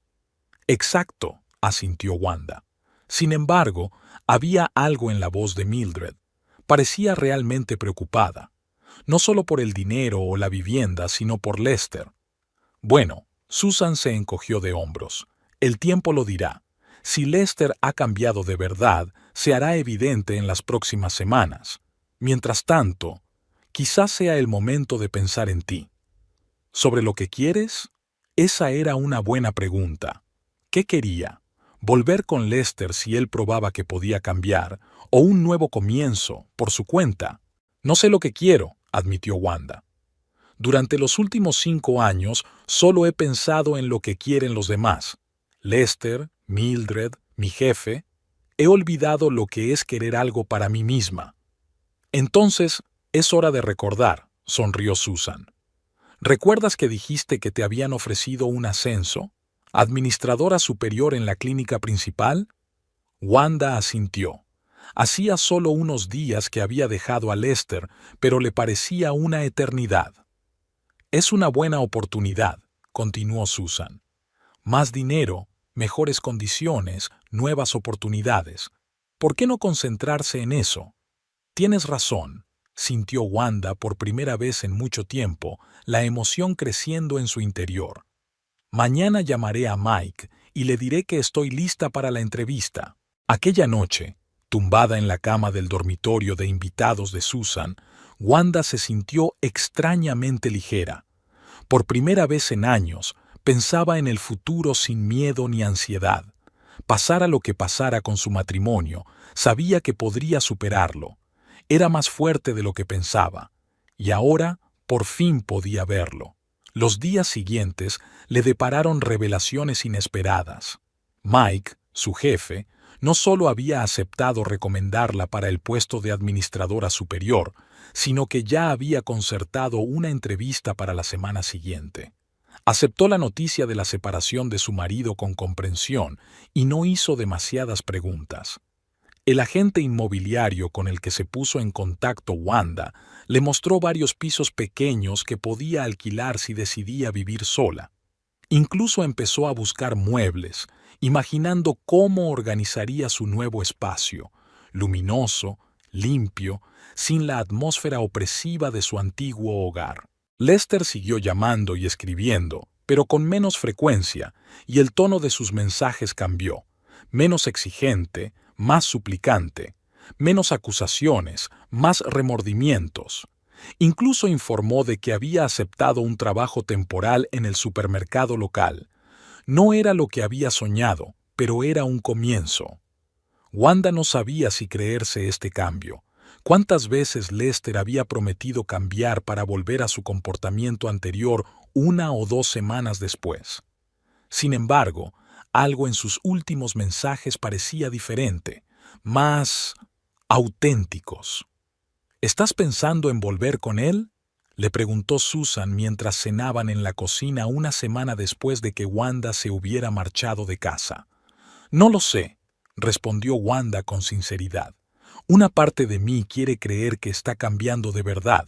S1: Exacto, asintió Wanda. Sin embargo, había algo en la voz de Mildred. Parecía realmente preocupada, no solo por el dinero o la vivienda, sino por Lester. Bueno, Susan se encogió de hombros. El tiempo lo dirá. Si Lester ha cambiado de verdad, se hará evidente en las próximas semanas. Mientras tanto, quizás sea el momento de pensar en ti. ¿Sobre lo que quieres? Esa era una buena pregunta. ¿Qué quería? ¿Volver con Lester si él probaba que podía cambiar? ¿O un nuevo comienzo, por su cuenta? No sé lo que quiero, admitió Wanda. Durante los últimos 5 años solo he pensado en lo que quieren los demás. Lester, Mildred, mi jefe. He olvidado lo que es querer algo para mí misma. Entonces, es hora de recordar, sonrió Susan. ¿Recuerdas que dijiste que te habían ofrecido un ascenso? ¿Administradora superior en la clínica principal? Wanda asintió. Hacía solo unos días que había dejado a Lester, pero le parecía una eternidad. Es una buena oportunidad, continuó Susan. Más dinero, mejores condiciones, nuevas oportunidades. ¿Por qué no concentrarse en eso? Tienes razón, sintió Wanda por primera vez en mucho tiempo, la emoción creciendo en su interior. Mañana llamaré a Mike y le diré que estoy lista para la entrevista. Aquella noche, tumbada en la cama del dormitorio de invitados de Susan, Wanda se sintió extrañamente ligera. Por primera vez en años, pensaba en el futuro sin miedo ni ansiedad. Pasara lo que pasara con su matrimonio, sabía que podría superarlo. Era más fuerte de lo que pensaba. Y ahora, por fin podía verlo. Los días siguientes le depararon revelaciones inesperadas. Mike, su jefe, no solo había aceptado recomendarla para el puesto de administradora superior, sino que ya había concertado una entrevista para la semana siguiente. Aceptó la noticia de la separación de su marido con comprensión y no hizo demasiadas preguntas. El agente inmobiliario con el que se puso en contacto Wanda le mostró varios pisos pequeños que podía alquilar si decidía vivir sola. Incluso empezó a buscar muebles, imaginando cómo organizaría su nuevo espacio, luminoso, limpio, sin la atmósfera opresiva de su antiguo hogar. Lester siguió llamando y escribiendo, pero con menos frecuencia, y el tono de sus mensajes cambió, menos exigente, más suplicante, menos acusaciones, más remordimientos. Incluso informó de que había aceptado un trabajo temporal en el supermercado local. No era lo que había soñado, pero era un comienzo. Wanda no sabía si creerse este cambio. ¿Cuántas veces Lester había prometido cambiar para volver a su comportamiento anterior 1 o 2 semanas después? Sin embargo, algo en sus últimos mensajes parecía diferente, más auténticos. ¿Estás pensando en volver con él?, le preguntó Susan mientras cenaban en la cocina una semana después de que Wanda se hubiera marchado de casa. No lo sé, respondió Wanda con sinceridad. Una parte de mí quiere creer que está cambiando de verdad,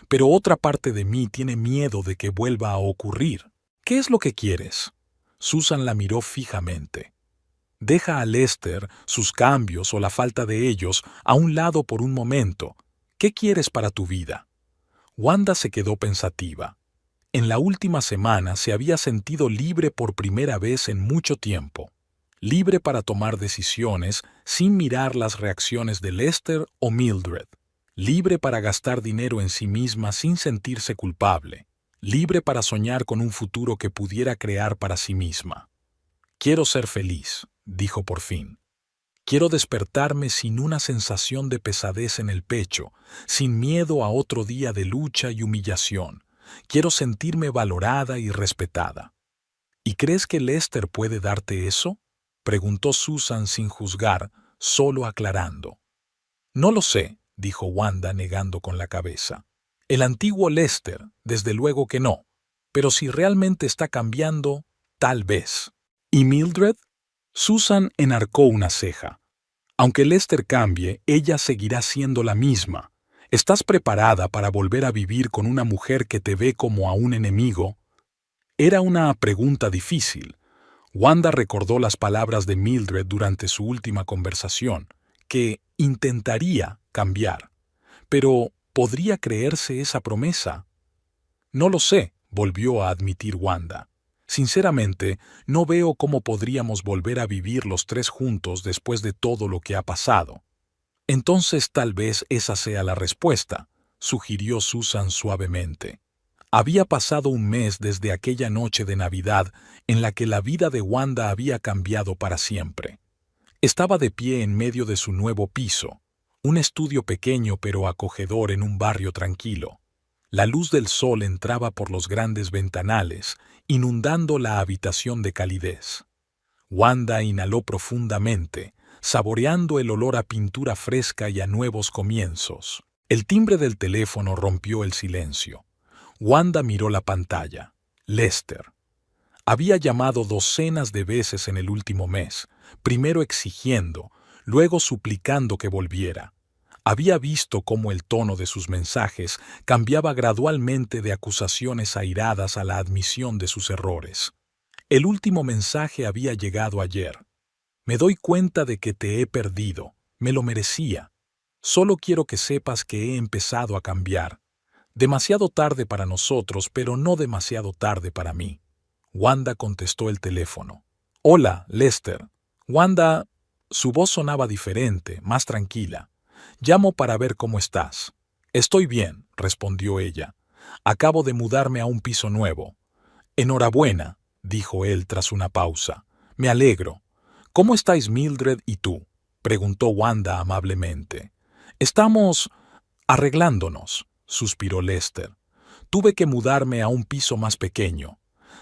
S1: pero otra parte de mí tiene miedo de que vuelva a ocurrir. ¿Qué es lo que quieres? Susan la miró fijamente. Deja a Lester, sus cambios o la falta de ellos a un lado por un momento. ¿Qué quieres para tu vida? Wanda se quedó pensativa. En la última semana se había sentido libre por primera vez en mucho tiempo. Libre para tomar decisiones sin mirar las reacciones de Lester o Mildred. Libre para gastar dinero en sí misma sin sentirse culpable. Libre para soñar con un futuro que pudiera crear para sí misma. Quiero ser feliz, dijo por fin. Quiero despertarme sin una sensación de pesadez en el pecho, sin miedo a otro día de lucha y humillación. Quiero sentirme valorada y respetada. ¿Y crees que Lester puede darte eso?, preguntó Susan sin juzgar, solo aclarando. No lo sé, dijo Wanda negando con la cabeza. El antiguo Lester, desde luego que no. Pero si realmente está cambiando, tal vez. ¿Y Mildred? Susan enarcó una ceja. Aunque Lester cambie, ella seguirá siendo la misma. ¿Estás preparada para volver a vivir con una mujer que te ve como a un enemigo? Era una pregunta difícil. Wanda recordó las palabras de Mildred durante su última conversación, que intentaría cambiar. Pero, ¿podría creerse esa promesa? No lo sé, volvió a admitir Wanda. Sinceramente, no veo cómo podríamos volver a vivir los tres juntos después de todo lo que ha pasado. Entonces tal vez esa sea la respuesta, sugirió Susan suavemente. Había pasado un mes desde aquella noche de Navidad en la que la vida de Wanda había cambiado para siempre. Estaba de pie en medio de su nuevo piso, un estudio pequeño pero acogedor en un barrio tranquilo. La luz del sol entraba por los grandes ventanales, inundando la habitación de calidez. Wanda inhaló profundamente, saboreando el olor a pintura fresca y a nuevos comienzos. El timbre del teléfono rompió el silencio. Wanda miró la pantalla. Lester. Había llamado docenas de veces en el último mes, primero exigiendo, luego suplicando que volviera. Había visto cómo el tono de sus mensajes cambiaba gradualmente de acusaciones airadas a la admisión de sus errores. El último mensaje había llegado ayer. Me doy cuenta de que te he perdido. Me lo merecía. Solo quiero que sepas que he empezado a cambiar. Demasiado tarde para nosotros, pero no demasiado tarde para mí. Wanda contestó el teléfono. Hola, Lester. Wanda. Su voz sonaba diferente, más tranquila. Llamo para ver cómo estás. Estoy bien, respondió ella. Acabo de mudarme a un piso nuevo. Enhorabuena, dijo él tras una pausa. Me alegro. ¿Cómo estáis Mildred y tú? Preguntó Wanda amablemente. Estamos arreglándonos, suspiró Lester. Tuve que mudarme a un piso más pequeño.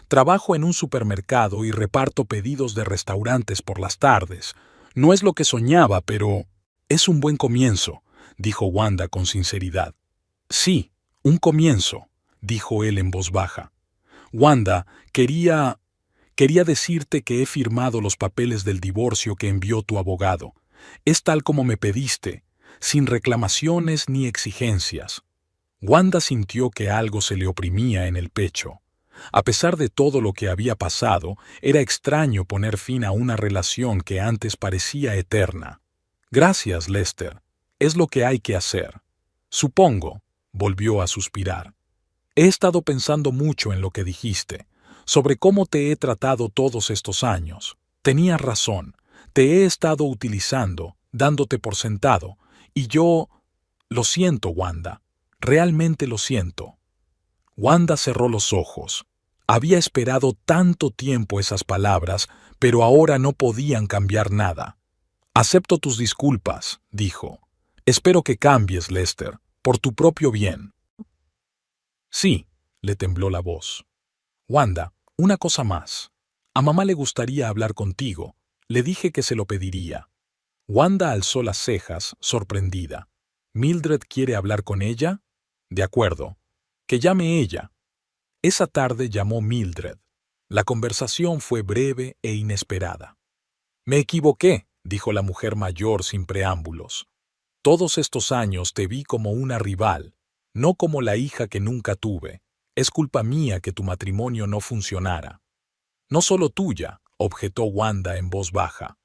S1: Trabajo en un supermercado y reparto pedidos de restaurantes por las tardes. No es lo que soñaba, pero es un buen comienzo, dijo Wanda con sinceridad. Sí, un comienzo, dijo él en voz baja. Wanda, quería decirte que he firmado los papeles del divorcio que envió tu abogado. Es tal como me pediste, sin reclamaciones ni exigencias. Wanda sintió que algo se le oprimía en el pecho. A pesar de todo lo que había pasado, era extraño poner fin a una relación que antes parecía eterna. Gracias, Lester. Es lo que hay que hacer. Supongo, volvió a suspirar. He estado pensando mucho en lo que dijiste, sobre cómo te he tratado todos estos años. Tenías razón, te he estado utilizando, dándote por sentado, y yo... Lo siento, Wanda. Realmente lo siento. Wanda cerró los ojos. Había esperado tanto tiempo esas palabras, pero ahora no podían cambiar nada. Acepto tus disculpas, dijo. Espero que cambies, Lester, por tu propio bien. Sí, le tembló la voz. Wanda, una cosa más. A mamá le gustaría hablar contigo. Le dije que se lo pediría. Wanda alzó las cejas, sorprendida. ¿Mildred quiere hablar con ella? De acuerdo. Que llame ella. Esa tarde llamó Mildred. La conversación fue breve e inesperada. Me equivoqué, dijo la mujer mayor sin preámbulos. Todos estos años te vi como una rival, no como la hija que nunca tuve. Es culpa mía que tu matrimonio no funcionara. No solo tuya, objetó Wanda en voz baja.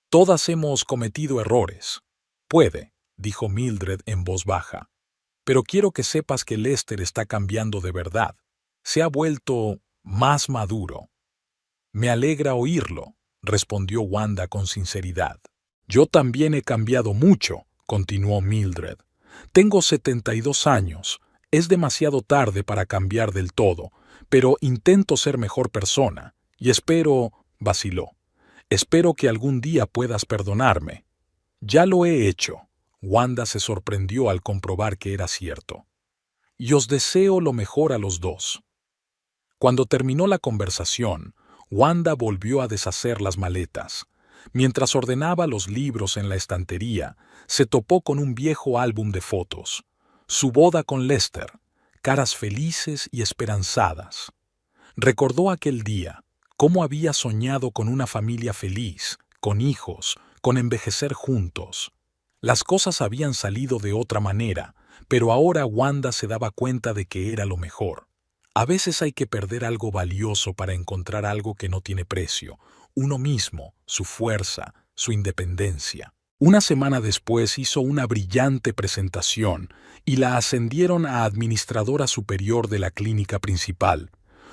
S1: Todas hemos cometido errores. Puede, dijo Mildred en voz baja. Pero quiero que sepas que Lester está cambiando de verdad. Se ha vuelto más maduro. Me alegra oírlo, respondió Wanda con sinceridad. Yo también he cambiado mucho, continuó Mildred. Tengo 72 años. Es demasiado tarde para cambiar del todo, pero intento ser mejor persona, y espero, vaciló. Espero que algún día puedas perdonarme. Ya lo he hecho. Wanda se sorprendió al comprobar que era cierto. Y os deseo lo mejor a los dos. Cuando terminó la conversación, Wanda volvió a deshacer las maletas. Mientras ordenaba los libros en la estantería, se topó con un viejo álbum de fotos. Su boda con Lester, caras felices y esperanzadas. Recordó aquel día, cómo había soñado con una familia feliz, con hijos, con envejecer juntos. Las cosas habían salido de otra manera, pero ahora Wanda se daba cuenta de que era lo mejor. A veces hay que perder algo valioso para encontrar algo que no tiene precio, uno mismo, su fuerza, su independencia. Una semana después hizo una brillante presentación y la ascendieron a administradora superior de la clínica principal.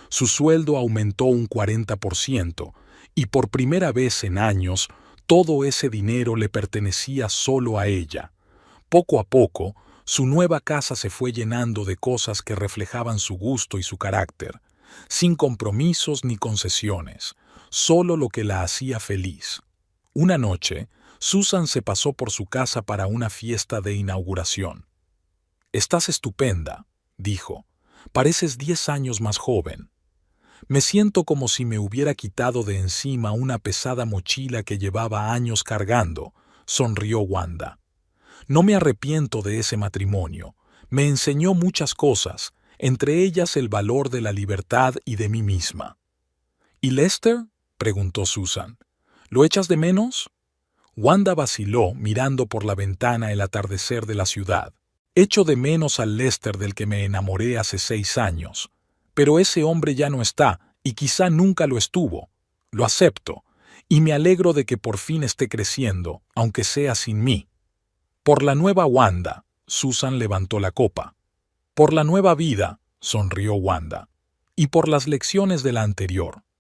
S1: Su sueldo aumentó un 40% y por primera vez en años todo ese dinero le pertenecía solo a ella. Poco a poco, su nueva casa se fue llenando de cosas que reflejaban su gusto y su carácter, sin compromisos ni concesiones, solo lo que la hacía feliz. Una noche, Susan se pasó por su casa para una fiesta de inauguración. «Estás estupenda», dijo. «Pareces 10 años más joven». «Me siento como si me hubiera quitado de encima una pesada mochila que llevaba años cargando», sonrió Wanda. «No me arrepiento de ese matrimonio. Me enseñó muchas cosas, entre ellas el valor de la libertad y de mí misma». «¿Y Lester?», preguntó Susan. «¿Lo echas de menos?». Wanda vaciló mirando por la ventana el atardecer de la ciudad. «Echo de menos al Lester del que me enamoré hace 6 años. Pero ese hombre ya no está, y quizá nunca lo estuvo. Lo acepto, y me alegro de que por fin esté creciendo, aunque sea sin mí». «Por la nueva Wanda», Susan levantó la copa. «Por la nueva vida», sonrió Wanda. «Y por las lecciones de la anterior».